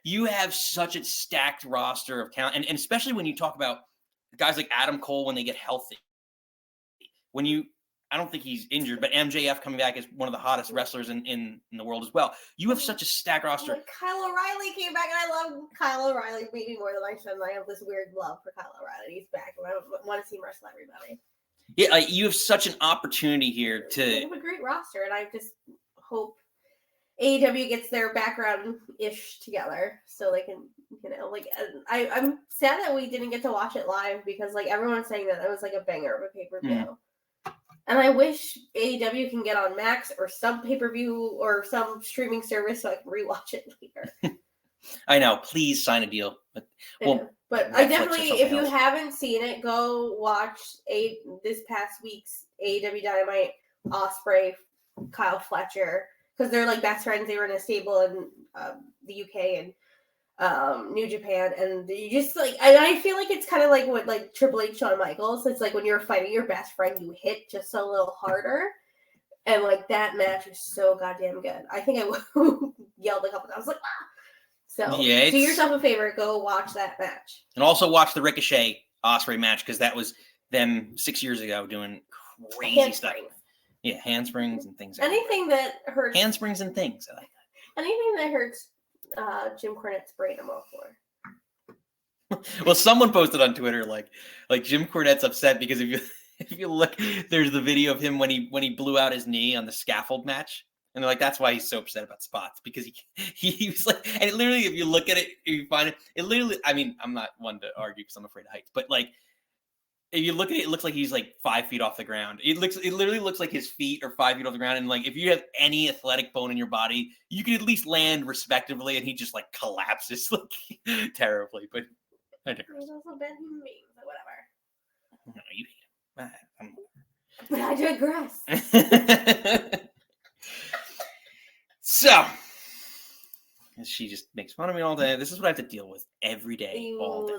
You have such a stacked roster of talent, and especially when you talk about guys like Adam Cole when they get healthy. I don't think he's injured, but MJF coming back is one of the hottest wrestlers in the world as well. You have such a stacked roster. Kyle O'Reilly came back, and I love Kyle O'Reilly maybe more than I should. I have this weird love for Kyle O'Reilly. He's back, and I want to see him wrestle everybody. Yeah, like you have such an opportunity here to. They have a great roster, and I just hope AEW gets their background-ish together so they can, I'm sad that we didn't get to watch it live because like everyone's saying that it was like a banger of a pay-per-view. And I wish AEW can get on Max or some pay-per-view or some streaming service so I can rewatch it later. I know. Please sign a deal. But I definitely, if you haven't seen it, go watch this past week's AEW Dynamite, Ospreay, Kyle Fletcher, because they're like best friends. They were in a stable in the UK and New Japan, and you just like I feel like it's kind of like what like Triple H, Shawn Michaels. It's like when you're fighting your best friend, you hit just a little harder, and like that match is so goddamn good. I think I yelled a couple times, like ah! So yeah, do yourself a favor, go watch that match, and also watch the Ricochet Ospreay match because that was them 6 years ago doing crazy stuff. Yeah, handsprings and things. Anything that hurts. Handsprings and things. I like that. Anything that hurts Jim Cornette's brain, I'm all for. Well, someone posted on Twitter like Jim Cornette's upset because if you look, there's the video of him when he blew out his knee on the scaffold match, and they're like, that's why he's so upset about spots because he was like, and it literally, if you look at it, you find it literally. I mean, I'm not one to argue because I'm afraid of heights, but like if you look at it, it looks like he's like 5 feet off the ground. It literally looks like his feet are 5 feet off the ground. And like, if you have any athletic bone in your body, you can at least land respectively. And he just like collapses like terribly. But I digress. He's also bad human being, so whatever. No, you hate him. But I digress. So, she just makes fun of me all day. This is what I have to deal with every day, all day.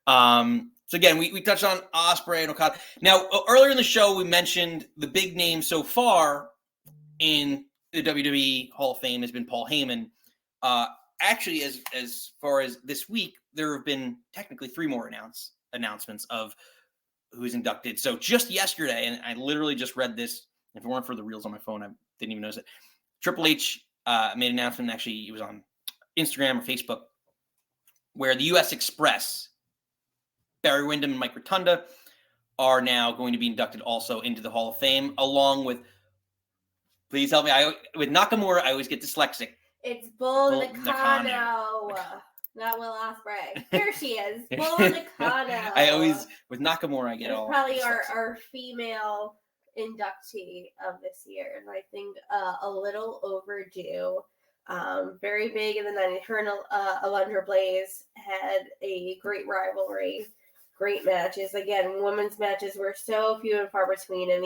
So again, we touched on Ospreay and Okada. Now, earlier in the show, we mentioned the big name so far in the WWE Hall of Fame has been Paul Heyman. Actually, as far as this week, there have been technically 3 more announcements of who's inducted. So just yesterday, and I literally just read this. If it weren't for the reels on my phone, I didn't even notice it. Triple H made an announcement. Actually, it was on Instagram or Facebook, where the U.S. Express, Barry Windham and Mike Rotunda, are now going to be inducted also into the Hall of Fame, along with, please help me, with Nakamura, I always get dyslexic. It's Bull Nakano, not Will Ospreay. There she is, Bull Nakano. I always, with Nakamura, I get all probably dyslexic. our female inductee of this year, and I think a little overdue. Very big in the 90s. Her and Alundra Blaze had a great rivalry, great matches. Again, women's matches were so few and far between, and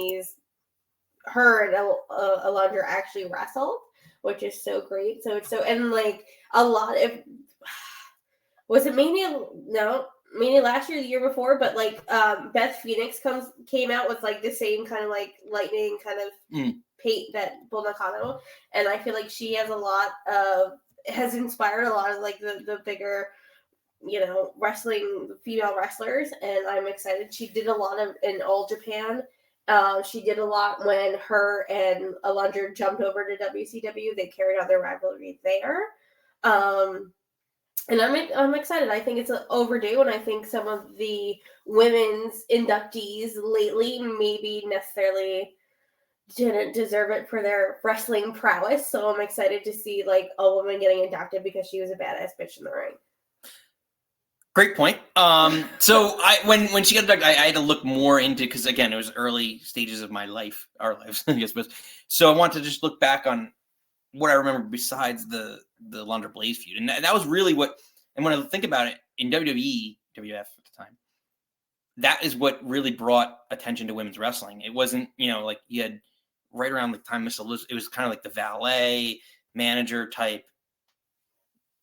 her and Alundra actually wrestled, which is so great. So it's and like a lot of, was it Mania? No, Mania last year, the year before, but like Beth Phoenix came out with like the same kind of like lightning kind of pate that Bull Nakano, and I feel like she has has inspired a lot of like the bigger, wrestling female wrestlers, and I'm excited. She did a lot in All Japan. She did a lot when her and Alundra jumped over to WCW. They carried on their rivalry there. And I'm excited. I think it's overdue, and I think some of the women's inductees lately maybe necessarily didn't deserve it for their wrestling prowess. So I'm excited to see like a woman getting inducted because she was a badass bitch in the ring. Great point. So when she got inducted, I had to look more into, because again, it was early stages of our lives, I guess. So I wanted to just look back on what I remember besides the Alundra Blaze feud, and that was really what. And when I think about it, in WWE, WF at the time, that is what really brought attention to women's wrestling. It wasn't, like you had right around the time Miss Elizabeth, it was kind of like the valet manager type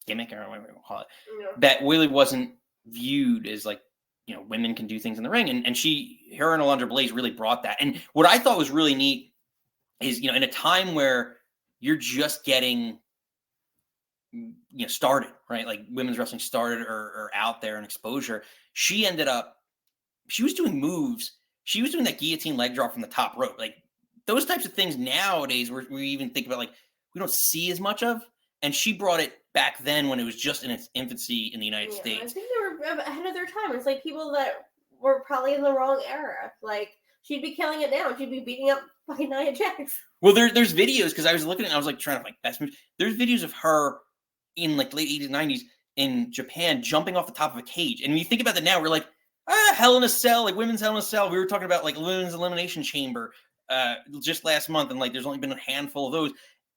gimmick, or whatever you want to call it. Yeah. That really wasn't viewed as like, women can do things in the ring. And her and Alundra Blaze really brought that. And what I thought was really neat is, in a time where you're just getting, started, right? Like women's wrestling started or out there in exposure. She was doing moves. She was doing that guillotine leg drop from the top rope. Like those types of things nowadays we even think about, like, we don't see as much of. And she brought it back then when it was just in its infancy in the United States. I think they were ahead of their time. It's like people that were probably in the wrong era. Like, she'd be killing it now. She'd be beating up fucking Nia Jax. Well, there's videos, because I was looking at it and I was like trying to like best moves. There's videos of her in like late 80s, 90s in Japan jumping off the top of a cage. And when you think about that now, we're like, Hell in a Cell, like women's Hell in a Cell. We were talking about like women's Elimination Chamber just last month, and like there's only been a handful of those.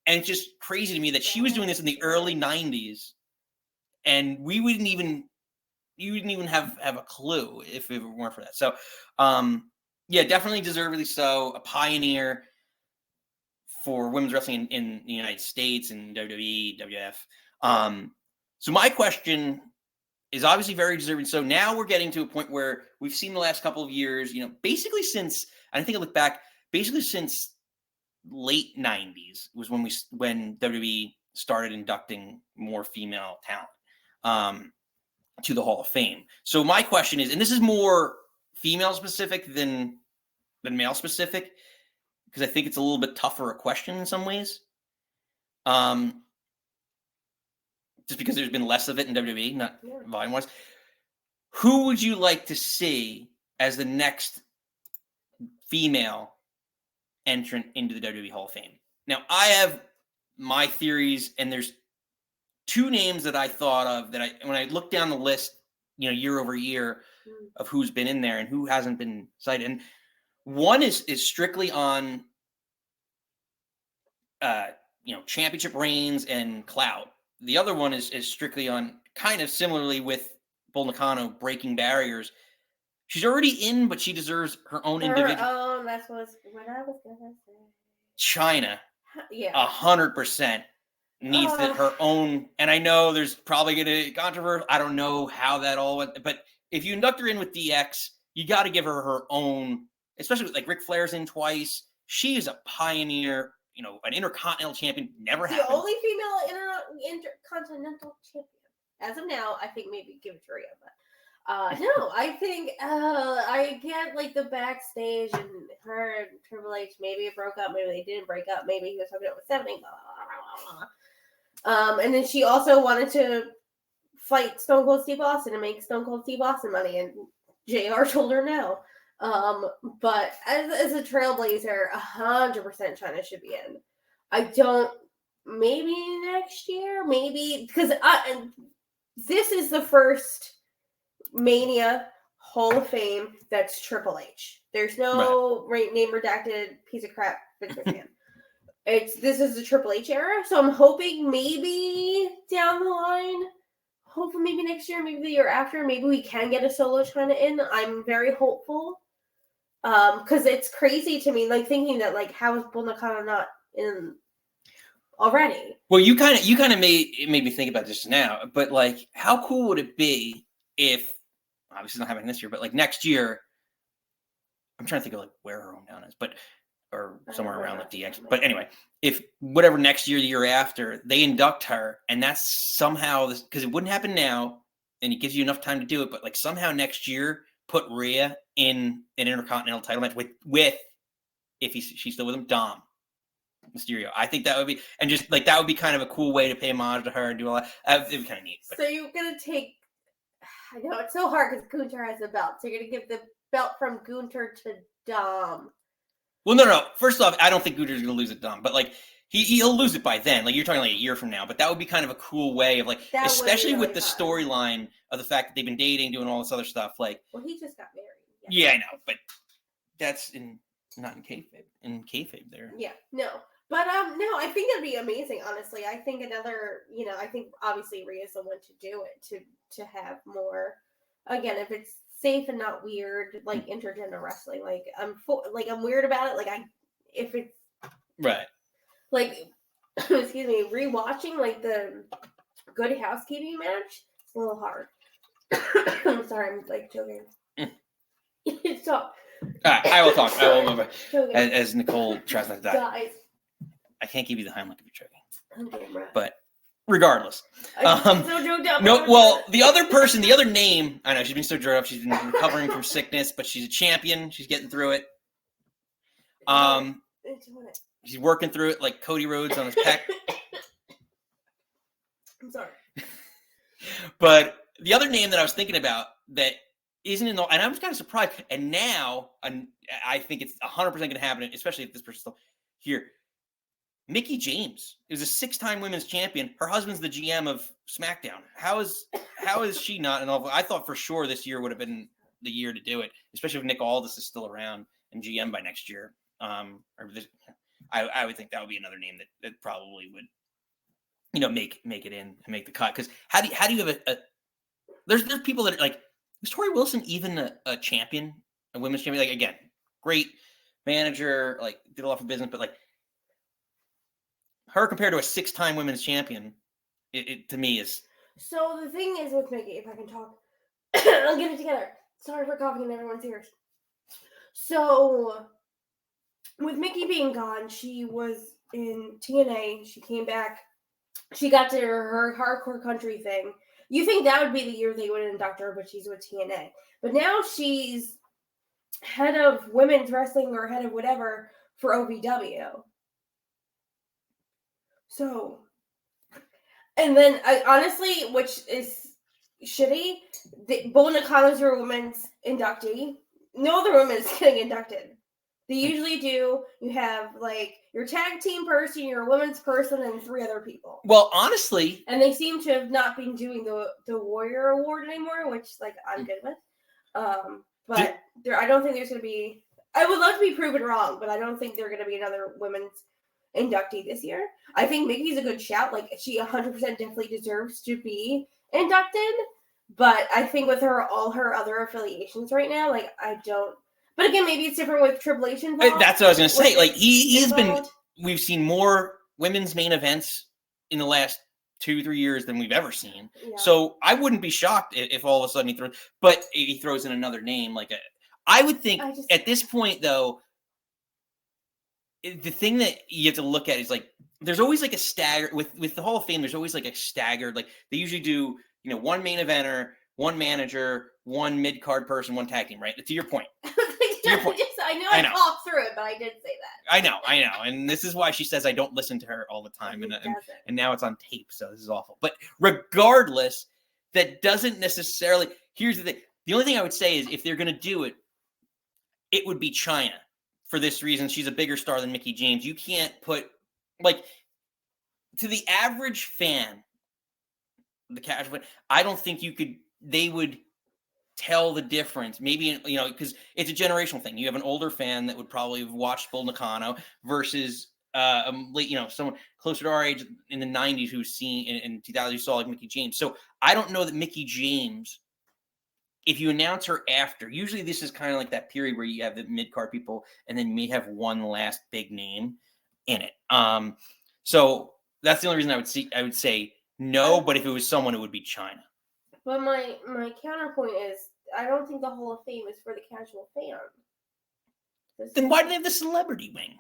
And it's just crazy to me that she was doing this in the early 90s, and you wouldn't even have a clue if it weren't for that. So, yeah, definitely deservedly so. A pioneer for women's wrestling in the United States and WWE, WF. So my question is obviously very deserving. So now we're getting to a point where we've seen the last couple of years, basically since, I think I look back, basically since late 90s was when WWE started inducting more female talent to the Hall of Fame. So my question is, and this is more female specific than male specific, because I think it's a little bit tougher a question in some ways. Just because there's been less of it in WWE, not volume-wise. Who would you like to see as the next female entrant into the WWE Hall of Fame? Now, I have my theories, and there's 2 names that I thought of that when I looked down the list year over year of who's been in there and who hasn't been cited. And one is strictly on, championship reigns and clout. The other one is strictly on, kind of similarly with Bull Nakano, breaking barriers. She's already in, but she deserves her own individual. That's what I was gonna say. China, yeah, 100% needs her own. And I know there's probably going to be controversy. I don't know how that all went, but if you induct her in with DX, you got to give her own. Especially with, like, Ric Flair's in twice. She is a pioneer. An intercontinental champion never happened. The only female intercontinental champion as of now. I think maybe give it to Rhea, but. No, I think I get like the backstage and her and Triple H. Maybe it broke up, maybe they didn't break up, maybe he was hooking up with Stephanie. And then she also wanted to fight Stone Cold Steve Austin and make Stone Cold Steve Austin money, and JR told her no. But as a trailblazer, 100% China should be in. I don't. Maybe next year, maybe because this is the first Mania Hall of Fame that's Triple H. There's no name redacted piece of crap Vince McMahon. This is the Triple H era, so I'm hoping maybe down the line, hopefully maybe next year, maybe the year after, maybe we can get a solo China in. I'm very hopeful, because it's crazy to me, like thinking that like how is Bull Nakano not in already? Well, you kind of made me think about this now, but like, how cool would it be if, obviously not happening this year, but like next year, I'm trying to think of like where her hometown is, or somewhere around like DX. But anyway, if whatever next year, the year after, they induct her, and that's somehow this, because it wouldn't happen now, and it gives you enough time to do it. But like somehow next year, put Rhea in an Intercontinental title match with if she's still with him, Dom Mysterio. I think that would be, and just like that would be kind of a cool way to pay homage to her and do all that. It would be kind of neat. But. So you're gonna take. I know it's so hard because Gunther has a belt. So you're going to give the belt from Gunther to Dom. Well, no. First off, I don't think Gunther's going to lose it, Dom. But, like, he'll lose it by then. Like, you're talking like a year from now. But that would be kind of a cool way of, like, that especially really with the storyline of the fact that they've been dating, doing all this other stuff. Like, well, he just got married. Yeah, I know. But that's not in kayfabe. In kayfabe there. Yeah, no. But, no, I think that'd be amazing, honestly. I think I think obviously Rhea's the one to do it, to have more, again, if it's safe and not weird, like intergender wrestling, like I'm weird about it, like if it's right, like excuse me, rewatching like the Good Housekeeping match, it's a little hard. I'm sorry, I'm like choking. Stop. I will talk. I will move as Nicole tries not to die. Guys, I can't give you the Heimlich if you're choking. Okay, but regardless. The other person, the other name, I know she's been so drugged up. She's been recovering from sickness, but she's a champion. She's getting through it. She's working through it like Cody Rhodes on his pec. I'm sorry. But the other name that I was thinking about that isn't in the, and I was kind of surprised, and now I think it's 100% going to happen, especially if this person's still here. Mickie James is a 6-time women's champion. Her husband's the GM of SmackDown. How is she not in all? I thought for sure this year would have been the year to do it, especially if Nick Aldis is still around and GM by next year. I would think that would be another name that probably would, make it in and make the cut. Because how do you have there's people that are like, is Tori Wilson even a champion, a women's champion? Like, again, great manager, like did a lot for business, but like. Her compared to a 6-time women's champion, it to me is. So the thing is with Mickie, if I can talk, I'll get it together. Sorry for coughing in everyone's ears. So with Mickie being gone, she was in TNA. She came back. She got to her hardcore country thing. You think that would be the year they would induct her, but she's with TNA. But now she's head of women's wrestling or head of whatever for OVW. So, and then I honestly, which is shitty, Bull Nakano's a women's inductee. No other woman is getting inducted. They usually do. You have like your tag team person, your women's person, and 3 other people. Well, honestly, and they seem to have not been doing the Warrior Award anymore, which like I'm good with. But I don't think there's going to be. I would love to be proven wrong, but I don't think there's going to be another women's inductee this year. I think Mickey's a good shout. Like she 100% definitely deserves to be inducted. But I think with all her other affiliations right now, like I don't. But again, maybe it's different with Triple H involved. That's what I was going to say. Like he's involved. We've seen more women's main events in the last 2-3 years than we've ever seen. Yeah. So I wouldn't be shocked if all of a sudden he throws in another name. I would think at this point though, the thing that you have to look at is like there's always like a stagger with the Hall of Fame. There's always like a staggered, like they usually do, one main eventer, one manager, one mid-card person, one tag team, right? To your point. I talked through it, but I did say that. I know. And this is why she says I don't listen to her all the time. And now it's on tape, so this is awful. But regardless, that doesn't necessarily... Here's the thing. The only thing I would say is if they're going to do it, it would be China. For this reason, she's a bigger star than Mickie James. You can't put... to the average fan, the casual fan, I don't think they would tell the difference. Maybe, because it's a generational thing. You have an older fan that would probably have watched Bull Nakano versus, someone closer to our age in the 90s who's seen in 2000 who saw like Mickie James. So I don't know that Mickie James, if you announce her after, usually this is kind of like that period where you have the mid-card people and then you may have one last big name in it. So that's the only reason I would say no, but if it was someone, it would be China. But my counterpoint is, I don't think the Hall of Fame is for the casual fan. Then why do they have the celebrity wing?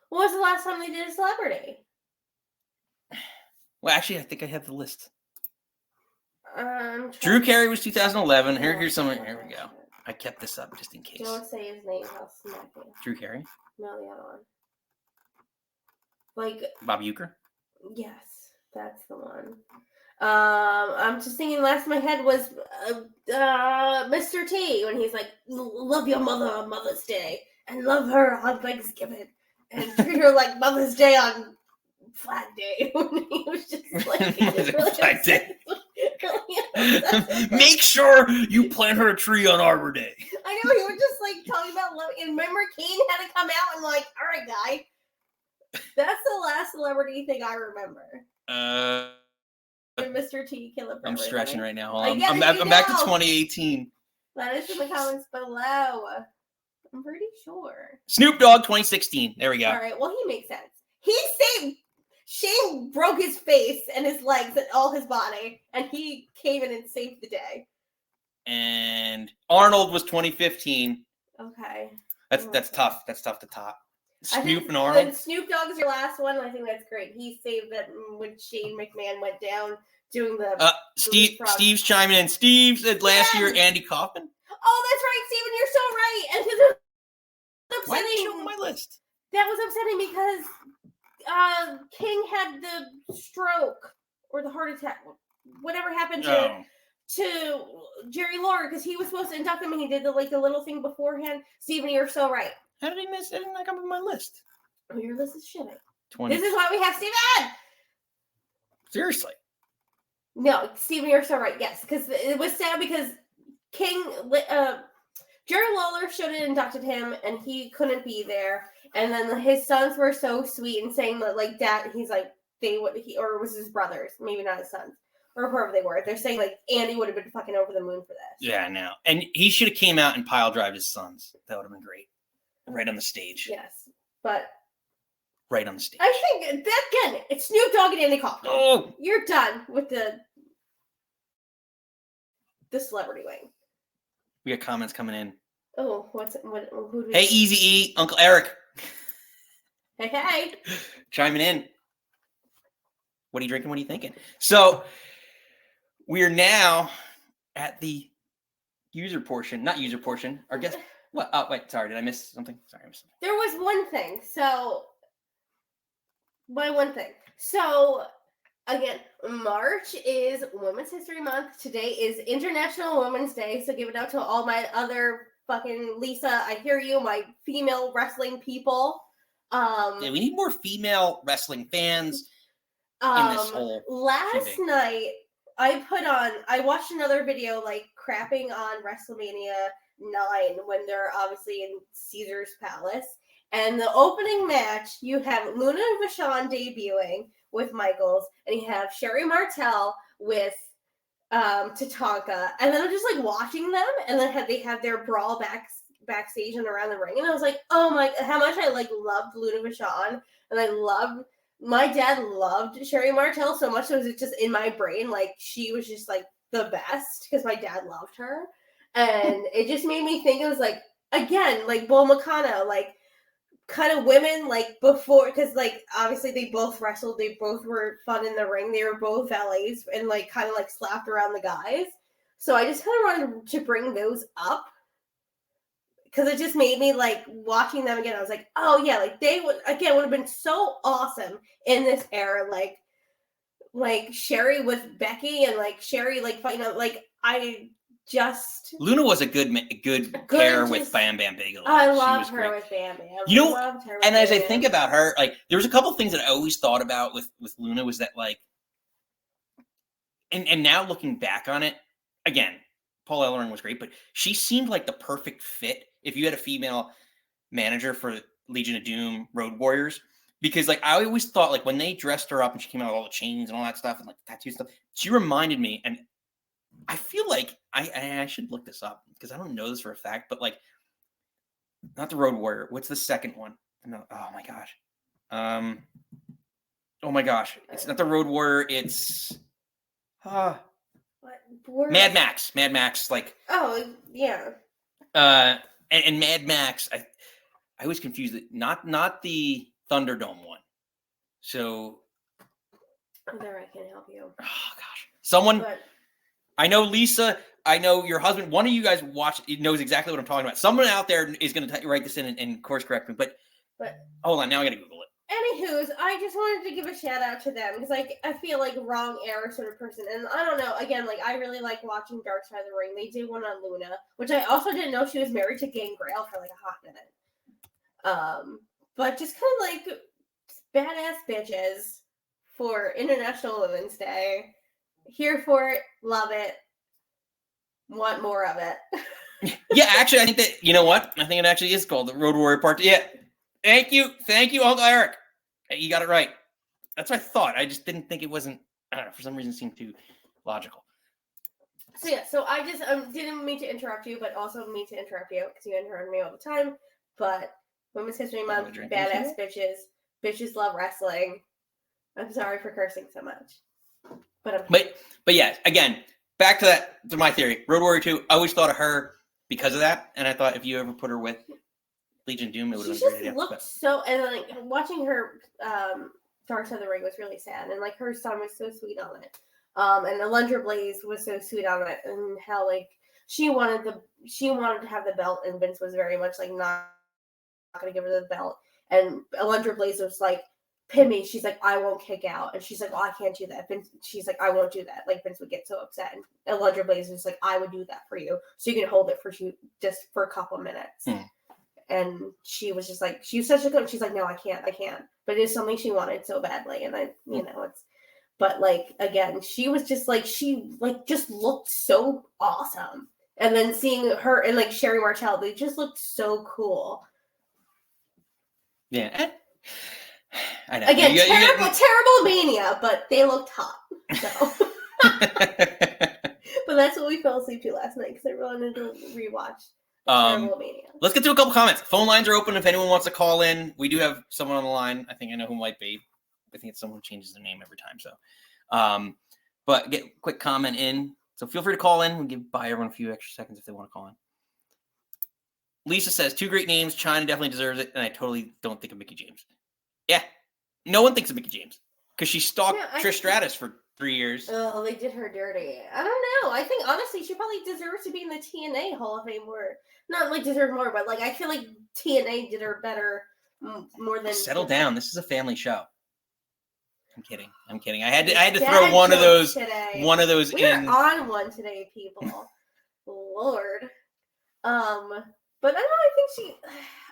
When was the last time they did a celebrity? Well, actually, I think I have the list. Drew Carey was 2011. Here's something. Here we go. I kept this up just in case. Don't say his name. I'll smack you. Drew Carey? No, the other one. Bob Uecker? Yes, that's the one. I'm just thinking last in my head was Mr. T when he's like, love your mother on Mother's Day and love her on Thanksgiving and treat her like Mother's Day on Flag Day. When he was just like, really Flag Day. Make sure you plant her a tree on Arbor Day. I know, he was just like talking about love. And remember, Kane had to come out and like, all right, guy. That's the last celebrity thing I remember. Mr. T Killer. I'm stretching right now. Hold on. I'm back to 2018. Let us in the comments below. I'm pretty sure. Snoop Dogg 2016. There we go. All right. Well, he makes sense. He saved. Shane broke his face and his legs and all his body, and he came in and saved the day. And Arnold was 2015. Okay. That's tough. That's tough to top. Snoop and Arnold. Snoop Dogg is your last one. I think that's great. He saved that when Shane McMahon went down doing the. Steve's chiming in. Steve said last year Andy Kaufman. Oh, that's right, Steven. You're so right. And because why didn't you show my list? That was upsetting because King had the stroke or the heart attack, whatever happened to Jerry Lawler, because he was supposed to induct him and he did the little thing beforehand. Steven, you're so right. How did he miss? I didn't come on my list. Oh, your list is shitty. 20. This is why we have Steven. Seriously. No, Steven, you're so right. Yes, because it was sad because Jerry Lawler should have inducted him and he couldn't be there. And then his sons were so sweet and saying that dad, he's like or it was his brothers, maybe not his sons or whoever they were. They're saying Andy would have been fucking over the moon for this. Yeah, I know. And he should have came out and pile drive his sons. That would have been great. Right on the stage. Yes, but right on the stage. I think that again, it's Snoop Dogg and Andy Kaufman. Oh, you're done with the celebrity wing. We got comments coming in. Oh, who do we Hey, Easy E, Uncle Eric. Hey. Chiming in. What are you drinking? What are you thinking? So we're now at the user portion, not user portion. Our guest. What? Oh, wait. Sorry. Did I miss something? Sorry, I missed something. There was one thing. So, one thing. So, again, March is Women's History Month. Today is International Women's Day. So, give it out to all my other fucking Lisa, I hear you, my female wrestling people. Yeah, we need more female wrestling fans in this whole last shindig. night I watched another video like crapping on WrestleMania 9 when they're obviously in Caesar's Palace. And the opening match, you have Luna and Vachon debuting with Michaels, and you have Sherry Martel with Tatanka. And then I'm just like watching them, and then they have their brawl backstage and around the ring. And I was like, oh my, how much I like loved Luna Vachon. And my dad loved Sherry Martel so much, so it was just in my brain, like she was just like the best because my dad loved her. And it just made me think it was like, again, like Bull Makana, like kind of women like before, because like obviously they both wrestled, they both were fun in the ring, they were both valets and like kind of like slapped around the guys. So I just kind of wanted to bring those up because it just made me like watching them again. I was like, oh yeah, like they would have been so awesome in this era, like Sherry with Becky and like Sherry like fighting out. Like Luna was a good pair with Bam Bam Bigelow. I love her with Bam Bam. You know, and as I think about her, like there was a couple things that I always thought about with Luna was that like, and now looking back on it, again, Paul Ellering was great, but she seemed like the perfect fit if you had a female manager for Legion of Doom Road Warriors. Because like I always thought like when they dressed her up and she came out with all the chains and all that stuff and like tattoo stuff, she reminded me, and I feel like I should look this up because I don't know this for a fact, but like not the Road Warrior. What's the second one? No, oh my gosh. It's not the Road Warrior, it's Mad Max. Mad Max, like yeah. And Mad Max, I was confused. Not the Thunderdome one. So there, I can help you. Oh gosh. I know Lisa, I know your husband. One of you guys knows exactly what I'm talking about. Someone out there is going to write this in and course correct me. But hold on, now I got to Google it. Anywho's, I just wanted to give a shout out to them because like I feel like wrong era sort of person, and I don't know. Again, like I really like watching Dark Side of the Ring. They did one on Luna, which I also didn't know she was married to Gangrel for like a hot minute. But just kind of like badass bitches for International Women's Day. Here for it, love it, want more of it. Yeah, actually, I think that you know what? I think it actually is called the Road Warrior Part 2. Yeah. Thank you, Uncle Eric. You got it right. That's what I thought. I just didn't think it wasn't. I don't know. For some reason, it seemed too logical. So yeah. So I just didn't mean to interrupt you, but also mean to interrupt you because you interrupt me all the time. But Women's History Month, badass bitches. Bitches love wrestling. I'm sorry for cursing so much, but yeah. Again, back to my theory. Road Warrior 2. I always thought of her because of that, and I thought if you ever put her with Legion of Doom, it would have been great. She just looked so, and like watching her Dark Side of the Ring was really sad, and like her son was so sweet on it. And Alundra Blaze was so sweet on it, and how like she wanted to have the belt, and Vince was very much like not going to give her the belt, and Alundra Blaze was like, pin me. She's like, I won't kick out, and she's like, well, I can't do that. Vince, she's like, I won't do that. Like Vince would get so upset, and Alundra Blaze was like, I would do that for you, so you can hold it just for a couple minutes. And she was just like, she was such a good, she's like, no, I can't. But it's something she wanted so badly. And but like, again, she was just like, she like just looked so awesome. And then seeing her and like Sherry Martel, they just looked so cool. Yeah. I know. Again, terrible mania, but they looked hot. So. But that's what we fell asleep to last night because I wanted to rewatch. Let's get to a couple comments. Phone lines are open if anyone wants to call in. We do have someone on the line. I think I know who might be. I think it's someone who changes their name every time. So, but get a quick comment in. So feel free to call in. We'll buy everyone a few extra seconds if they want to call in. Lisa says 2 great names. China definitely deserves it, and I totally don't think of Mickie James. Yeah, no one thinks of Mickie James because she stalked Trish Stratus for 3 years. Oh, they did her dirty. I don't know. I think honestly, she probably deserves to be in the TNA Hall of Fame more. Not like deserve more, but like I feel like TNA did her better more than. Settle down. This is a family show. I'm kidding. I had to throw one of those today. in. We're on one today, people. Lord.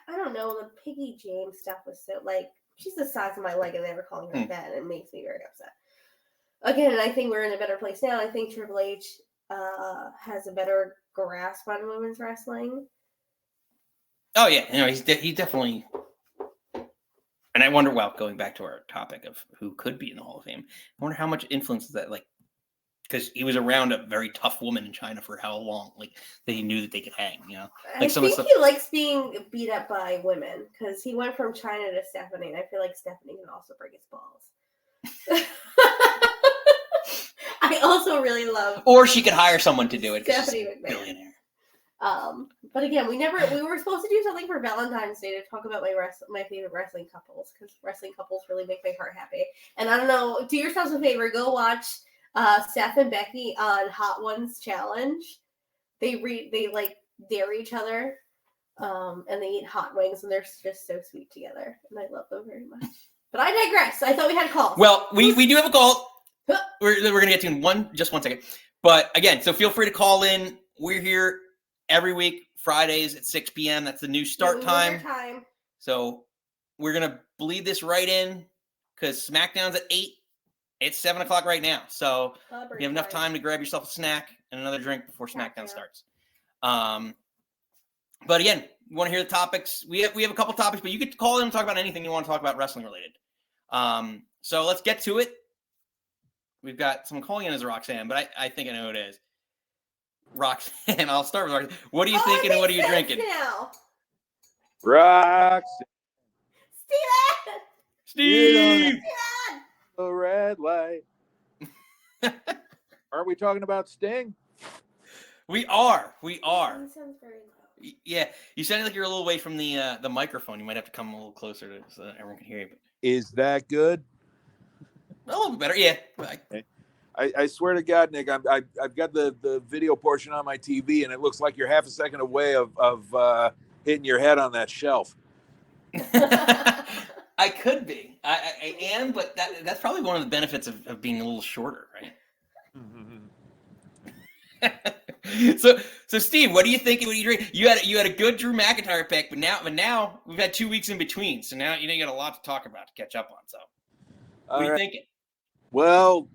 I don't know, the Piggy James stuff was so, like, she's the size of my leg and they were calling her that, and it makes me very upset. Again, I think we're in a better place now. I think Triple H has a better grasp on women's wrestling. Oh, yeah. You know, he definitely... And I wonder, well, going back to our topic of who could be in the Hall of Fame, I wonder how much influence is that, like, because he was around a very tough woman in China for how long, like, that he knew that they could hang, you know? Like I think he likes being beat up by women, because he went from China to Stephanie, and I feel like Stephanie can also break his balls. I also really love... Or she could hire someone to do it. Stephanie McMahon. Billionaire. But again, we were supposed to do something for Valentine's Day to talk about my favorite wrestling couples, because wrestling couples really make my heart happy. And I don't know, do yourselves a favor, go watch Seth and Becky on Hot Ones Challenge. They like dare each other, and they eat hot wings, and they're just so sweet together, and I love them very much. But I digress. I thought we had a call. Well, we do have a call. We're gonna get to in just one second. But again, so feel free to call in. We're here every week, Fridays at 6 p.m. That's the new start time. So we're going to bleed this right in because SmackDown's at 8. It's 7 o'clock right now. So you have enough time to grab yourself a snack and another drink before SmackDown starts. But again, you want to hear the topics. We have a couple topics, but you get to call in and talk about anything you want to talk about wrestling related. So let's get to it. We've got someone calling in as Roxanne, but I think I know who it is. Roxanne, I'll start with Roxanne. What are you thinking and what are you drinking? Now. Roxanne. Steven! The red light. Aren't we talking about Sting? We are. That sounds very low. Yeah, you sounded like you're a little away from the microphone. You might have to come a little closer so that everyone can hear you. Is that good? A little bit better, yeah. I swear to God, Nick, I've got the video portion on my TV, and it looks like you're half a second away of hitting your head on that shelf. I could be. I am, but that's probably one of the benefits of being a little shorter, right? So Steve, what are you thinking? What are you drinking? You had a good Drew McIntyre pick, but now we've had 2 weeks in between, so now you got a lot to talk about to catch up on. So what are you thinking? Well,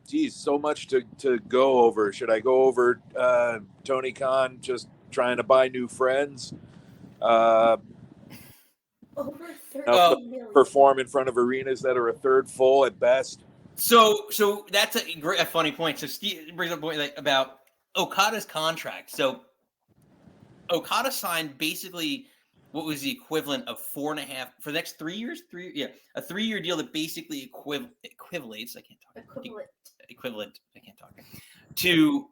geez, so much to go over. Should I go over Tony Khan just trying to buy new friends? Over 30 million. Perform in front of arenas that are a third full at best. So that's a funny point. So Steve brings up a point about Okada's contract. So Okada signed basically what was the equivalent of 4.5 for the next 3 years. A 3-year deal that basically equivalates. Equivalent. I can't talk. To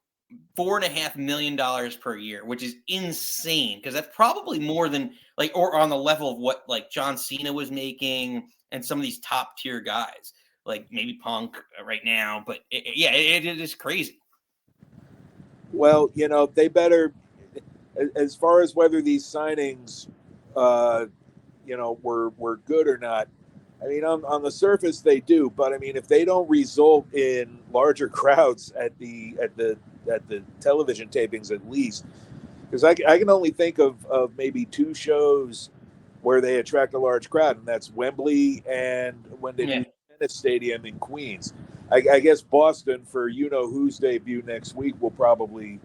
$4.5 million per year, which is insane because that's probably more than or on the level of what John Cena was making and some of these top tier guys, like maybe Punk right now. But it is crazy. Well, they better, as far as whether these signings, were good or not. I mean, on the surface they do, but I mean, if they don't result in larger crowds at the television tapings, at least, because I can only think of maybe 2 shows where they attract a large crowd, and that's Wembley and when they do Tennis Stadium in Queens. I guess Boston for who's debut next week will probably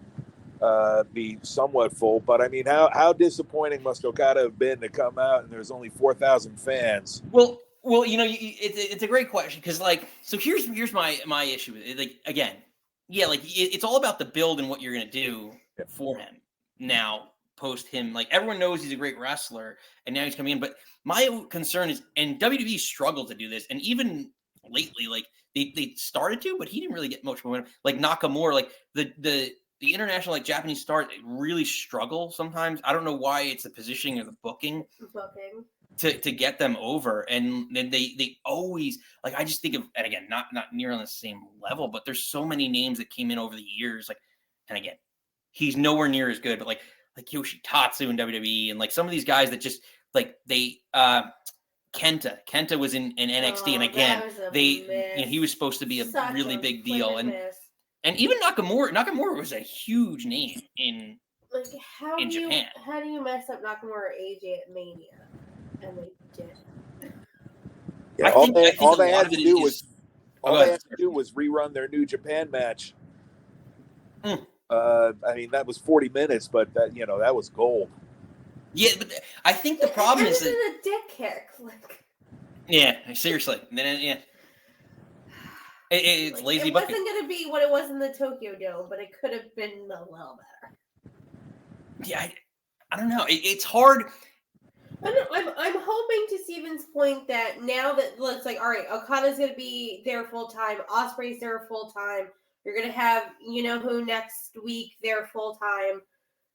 be somewhat full, but I mean, how disappointing must Okada have been to come out and there's only 4,000 fans? Well, it's a great question because so here's my issue with it. Again, it's all about the build and what you're gonna do for him now post him. Everyone knows he's a great wrestler and now he's coming in, but my concern is, and WWE struggled to do this, and even lately, they started to, but he didn't really get much momentum. Nakamura, the international Japanese stars really struggle sometimes. I don't know why it's the positioning or the booking to get them over, and then they always I just think of, and again, not near on the same level, but there's so many names that came in over the years, and again, he's nowhere near as good, but like Yoshitatsu in WWE, and some of these guys that just they Kenta was in NXT, and again he was supposed to be a really big deal, and even Nakamura was a huge name in Like how in do you Japan. how do you mess up Nakamura AJ at Mania? And they did. Yeah, I think all a they lot had of to it do is. was Oh, all go they ahead. had to do was rerun their New Japan match. Mm. I mean, that was 40 minutes, but that was gold. Yeah, but I think the problem is that a dick kick. Like, yeah, seriously, then yeah, it's like, lazy it booking. wasn't gonna be what it was in the Tokyo Dome, but it could have been a little better. Yeah, I don't know. It's hard. I'm hoping to Steven's point that now that it looks like, all right, Okada's going to be there full time, Ospreay's there full time. You're going to have who next week there full time.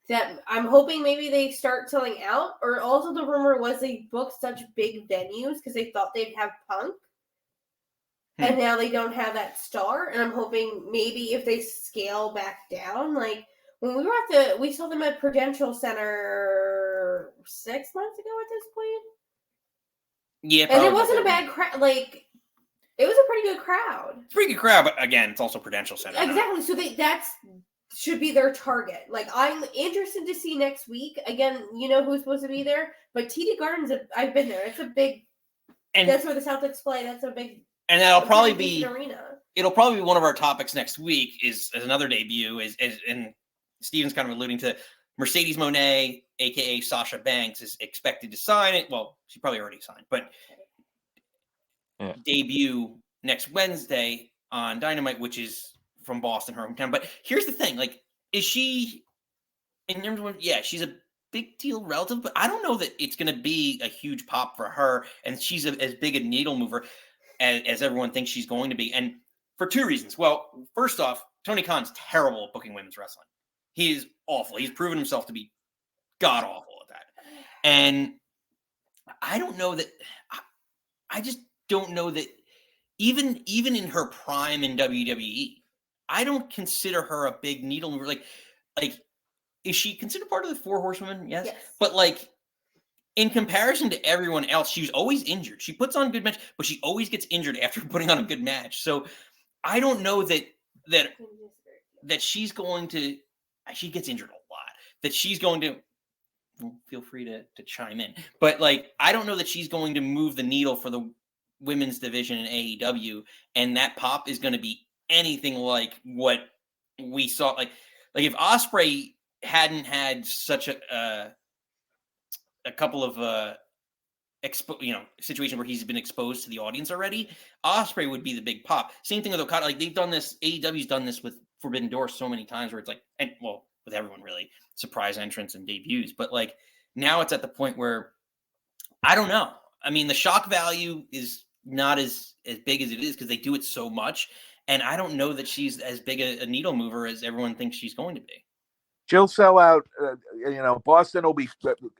That I'm hoping maybe they start selling out. Or also the rumor was they booked such big venues because they thought they'd have Punk, and now they don't have that star. And I'm hoping maybe if they scale back down, like when we saw them at Prudential Center 6 months ago at this point. Yeah, And it wasn't a bad crowd. Like, it was a pretty good crowd. It's a pretty good crowd, but again, it's also Prudential Center. Exactly. So that's should be their target. Like, I'm interested to see next week. Again, who's supposed to be there, but TD Gardens. I've been there. It's a big. And that's where the Celtics play. That's a big. And that'll probably be arena. It'll probably be one of our topics next week. Is as another debut is and Steven's kind of alluding to Mercedes Moné, aka Sasha Banks, is expected to sign it. Well, she probably already signed, but debut next Wednesday on Dynamite, which is from Boston, her hometown. But here's the thing: like, is she in terms of she's a big deal relative, but I don't know that it's going to be a huge pop for her, and she's as big a needle mover as everyone thinks she's going to be, and for two reasons. Well, first off, Tony Khan's terrible at booking women's wrestling. He is awful. He's proven himself to be god awful at that. And I don't know that. I just don't know that even in her prime in WWE, I don't consider her a big needle mover. Like is she considered part of the Four Horsewomen? Yes. But like in comparison to everyone else, she's always injured. She puts on good match, but she always gets injured after putting on a good match. So I don't know that she's going to. She gets injured a lot. That she's going to. Feel free to chime in, but like I don't know that she's going to move the needle for the women's division in AEW, and that pop is going to be anything like what we saw. Like if Ospreay hadn't had such a couple of situation where he's been exposed to the audience already, Ospreay would be the big pop. Same thing with Okada. Like they've done this. AEW's done this with Forbidden Door so many times where it's like, and well, with everyone really, surprise entrance and debuts. But like now it's at the point where I don't know. I mean, the shock value is not as big as it is because they do it so much. And I don't know that she's as big a needle mover as everyone thinks she's going to be. She'll sell out. Boston will be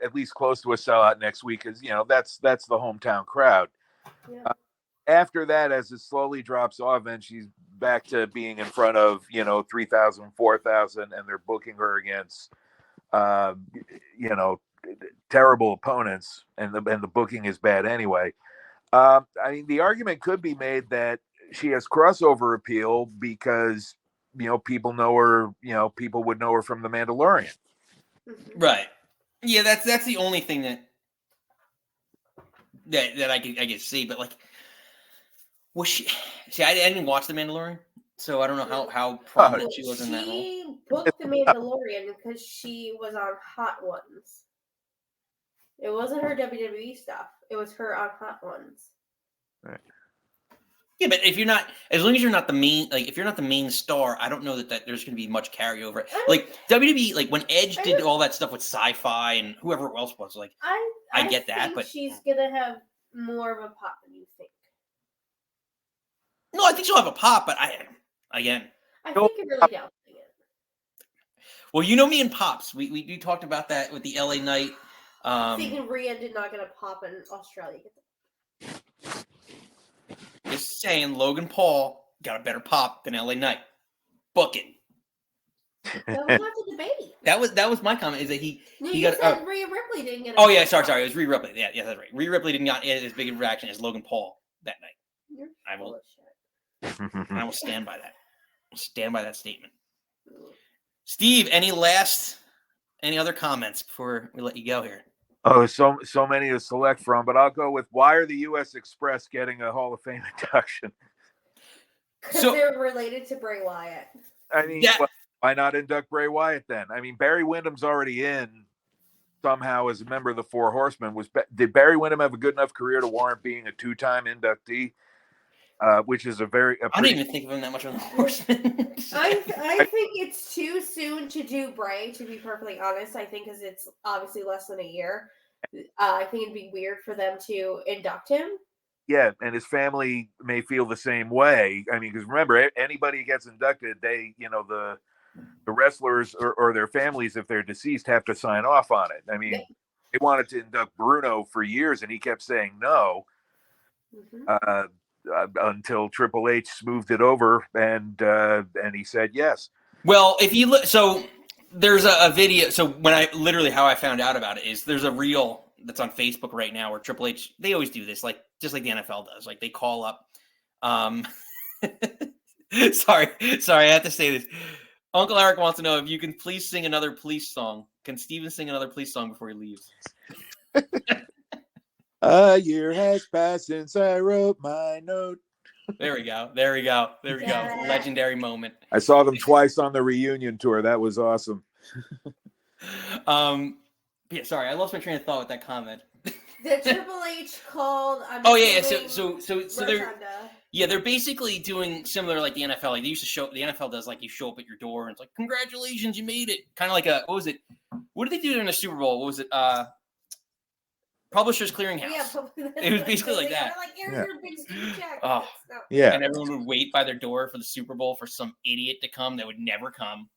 at least close to a sellout next week because that's the hometown crowd. Yeah. After that, as it slowly drops off, and she's back to being in front of 3,000, 4,000, and they're booking her against terrible opponents, and the booking is bad anyway. I mean, the argument could be made that she has crossover appeal because people know her. People would know her from The Mandalorian. Right. Yeah, that's the only thing that I can see. But like, was she? See, I didn't watch The Mandalorian, so I don't know how prominent she was in that role. She booked The Mandalorian because she was on Hot Ones. It wasn't her WWE stuff. It was her on Hot Ones. Right. Yeah, but if you're not, as long as you're not the main, like if you're not the main star, I don't know that there's going to be much carryover. Like WWE, like when Edge did all that stuff with Sci-Fi and whoever else was, like I get that, but she's gonna have more of a pop than you think. No, I think she'll have a pop, but I think you're really doubting it. Well, you know me and pops. We talked about that with the LA Knight. Thinking Rhea did not get a pop in Australia. Just saying, Logan Paul got a better pop than LA Knight. Book it. That was not the debate. That was my comment. Is that he got said Rhea Ripley didn't get. Oh yeah, sorry. It was Rhea Ripley. Yeah, that's right. Rhea Ripley didn't get as big a reaction as Logan Paul that night. I will stand by that. I'll stand by that statement. Steve, any last Any other comments before we let you go here? Oh, so many to select from, but I'll go with why are the U.S. Express getting a Hall of Fame induction? Because So- they're related to Bray Wyatt. I mean, Yeah. well, why not induct Bray Wyatt then? I mean, Barry Windham's already in somehow as a member of the Four Horsemen. Did Barry Windham have a good enough career to warrant being a 2-time inductee? Which is I didn't even think of him that much of a horseman. I think it's too soon to do Bray, to be perfectly honest. I think because it's obviously less than a year. I think it'd be weird for them to induct him. Yeah, and his family may feel the same way. I mean, because remember, anybody who gets inducted, they, the wrestlers or their families, if they're deceased, have to sign off on it. I mean, they wanted to induct Bruno for years, and he kept saying no. Mm-hmm. Until Triple H smoothed it over, and he said yes. Well, if you look, so there's a video. So how I found out about it is there's a reel that's on Facebook right now where Triple H, they always do this, like just like the NFL does, like they call up. Sorry, I have to say this. Uncle Eric wants to know if you can please sing another police song. Can Steven sing another police song before he leaves? A year has passed since I wrote my note. There we go. Yeah. Legendary moment. I saw them twice on the reunion tour. That was awesome. Yeah, sorry, I lost my train of thought with that comment. The Triple H called. So they're basically doing similar like the NFL. Like they used to show, the NFL does, like you show up at your door and it's like, congratulations, you made it. Kind of like what was it? What did they do during the Super Bowl? What was it? Publishers Clearinghouse. Yeah, it was basically like that. Like, here's your big student check. Oh, yeah. And everyone would wait by their door for the Super Bowl for some idiot to come that would never come.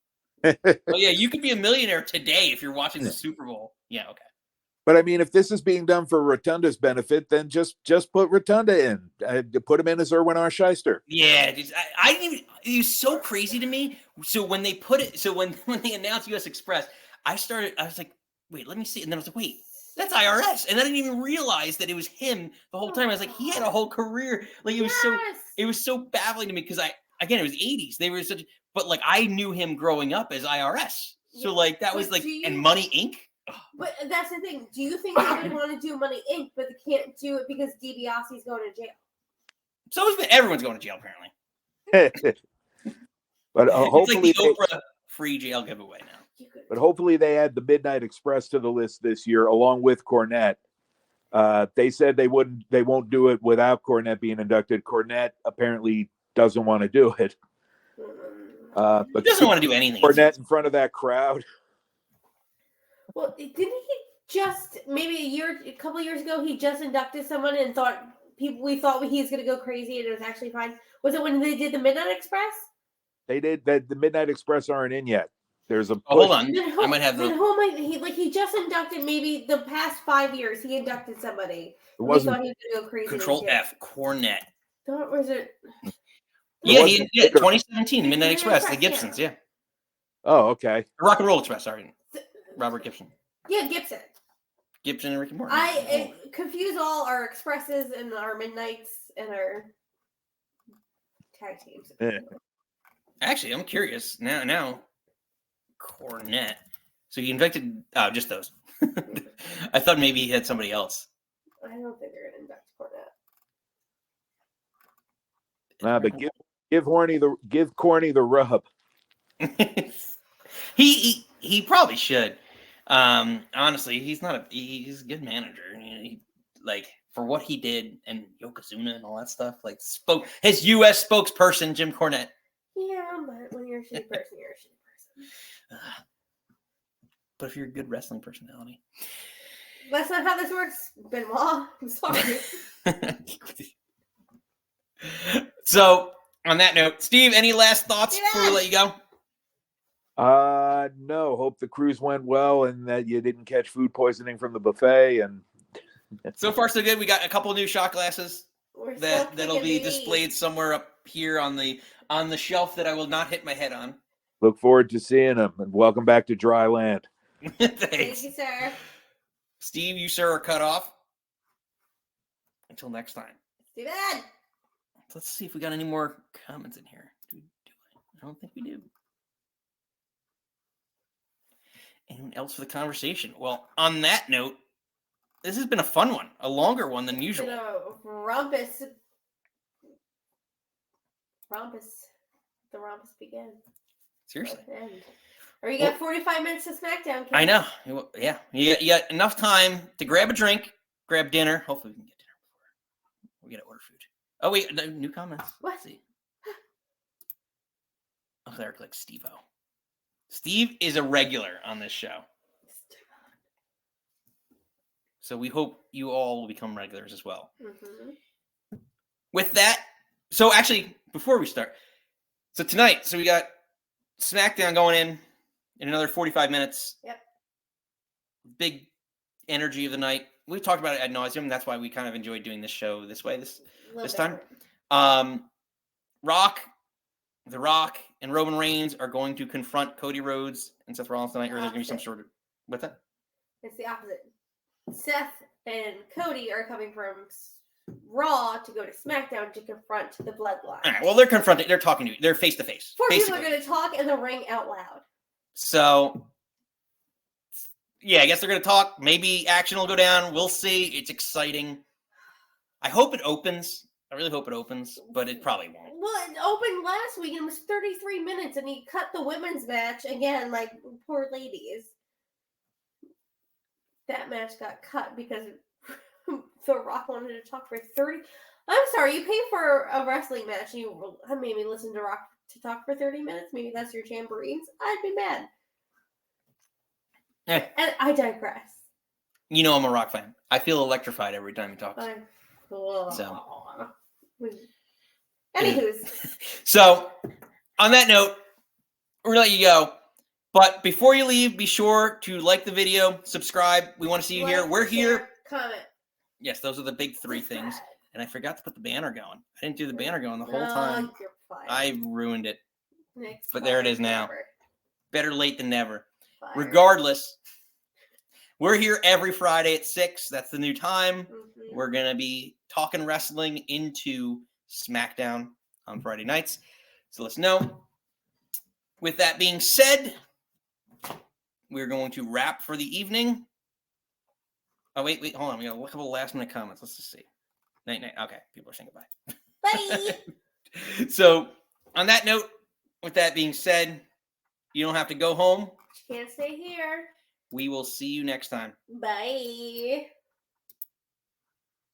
Well, yeah, you could be a millionaire today if you're watching the Super Bowl. Yeah, okay. But I mean, if this is being done for Rotunda's benefit, then just put Rotunda in. Put him in as Erwin R. Shyster. Yeah, I didn't even. It was so crazy to me. So when they put it, when they announced U.S. Express, I was like, wait, let me see. And then I was like, wait, that's IRS. And I didn't even realize that it was him the whole time. I was like, he had a whole career. Like it was so baffling to me because it was the 80s. They were but like I knew him growing up as IRS. So like that was like, and Money Inc. But that's the thing. Do you think they would want to do Money Inc., but they can't do it because DiBiase's going to jail? So everyone's going to jail apparently. But hopefully it's like the Oprah free jail giveaway now. But hopefully they add the Midnight Express to the list this year, along with Cornette. They said they won't do it without Cornette being inducted. Cornette apparently doesn't want to do it. But he doesn't want to do anything. Cornette in front of that crowd. Well, didn't he just maybe a couple of years ago? He just inducted someone and we thought he was going to go crazy, and it was actually fine. Was it when they did the Midnight Express? They did that. The Midnight Express aren't in yet. There's a hold on. I might have he just inducted maybe the past 5 years. He inducted somebody. It wasn't. We thought he was going to go crazy. Control F. Cornette. Was it? Yeah, 2017 Midnight Express, the Gibsons. Yeah. Oh, okay. Rock and Roll Express. Sorry, Robert Gibson. Yeah, Gibson. Gibson and Ricky Morton. I confuse all our Expresses and our Midnights and our tag teams. Yeah. Actually, I'm curious now. Cornette. So he inducted just those. I thought maybe he had somebody else. I don't think they're gonna induct Cornette. Nah, but give Corny the rub. He probably should. Honestly, he's a good manager. Like for what he did and Yokozuna and all that stuff, like his U.S. spokesperson Jim Cornette. Yeah, but when you're a shitty person, you're a shitty person. But if you're a good wrestling personality, that's not how this works, Benoit. I'm sorry. So, on that note, Steve, any last thoughts before we let you go? No. Hope the cruise went well and that you didn't catch food poisoning from the buffet. And so far, so good. We got a couple new shot glasses that'll be displayed somewhere up here on the shelf that I will not hit my head on. Look forward to seeing them, and welcome back to dry land. Thanks. Thank you, sir. Steve, you sir are cut off. Until next time. Steven! Let's see if we got any more comments in here. I don't think we do. Anyone else for the conversation? Well, on that note, this has been a fun one, a longer one than usual. Been a rumpus. The rumpus began. Seriously. Or you got 45 minutes to SmackDown. I know. Yeah. You got enough time to grab a drink, grab dinner. Hopefully we can get dinner before we got to order food. Oh, wait. New comments. What? Let's see. Oh, they're like Steve-O. Steve is a regular on this show. So we hope you all will become regulars as well. Mm-hmm. With that, so actually, before we start, so tonight, we got SmackDown going in another 45 minutes. Yep. Big energy of the night. We've talked about it ad nauseum. That's why we kind of enjoyed doing this show this way this time. The Rock and Roman Reigns are going to confront Cody Rhodes and Seth Rollins tonight, or there's going to be some sort of... What's that? It's the opposite. Seth and Cody are coming from Raw to go to SmackDown to confront the Bloodline. All right, well, they're confronting. They're talking to you. They're face to face. 4 people are going to talk in the ring out loud. So, yeah, I guess they're going to talk. Maybe action will go down. We'll see. It's exciting. I hope it opens. I really hope it opens, but it probably won't. Well, it opened last week and it was 33 minutes, and he cut the women's match again, like poor ladies. That match got cut because The Rock wanted to talk for 30. I'm sorry, you pay for a wrestling match and you made me listen to Rock to talk for 30 minutes. Maybe that's your jamborees. I'd be mad. And I digress. You know I'm a Rock fan. I feel electrified every time he talks. Anywho's. So, on that note, we're going to let you go. But before you leave, be sure to like the video, subscribe. We want to see you here. We're here. Comment. Yes, those are the big three things. And I forgot to put the banner going. I didn't do the banner going the whole time. You're fine. I ruined it. But there it is now. Never. Better late than never. Fire. Regardless, we're here every Friday at 6. That's the new time. Mm-hmm. We're going to be talking wrestling into SmackDown on Friday nights. So let's know. With that being said, we're going to wrap for the evening. Oh, wait, hold on. We got a couple last minute comments. Let's just see. Night. Okay, people are saying goodbye. Bye. So, on that note, with that being said, you don't have to go home. Can't stay here. We will see you next time. Bye.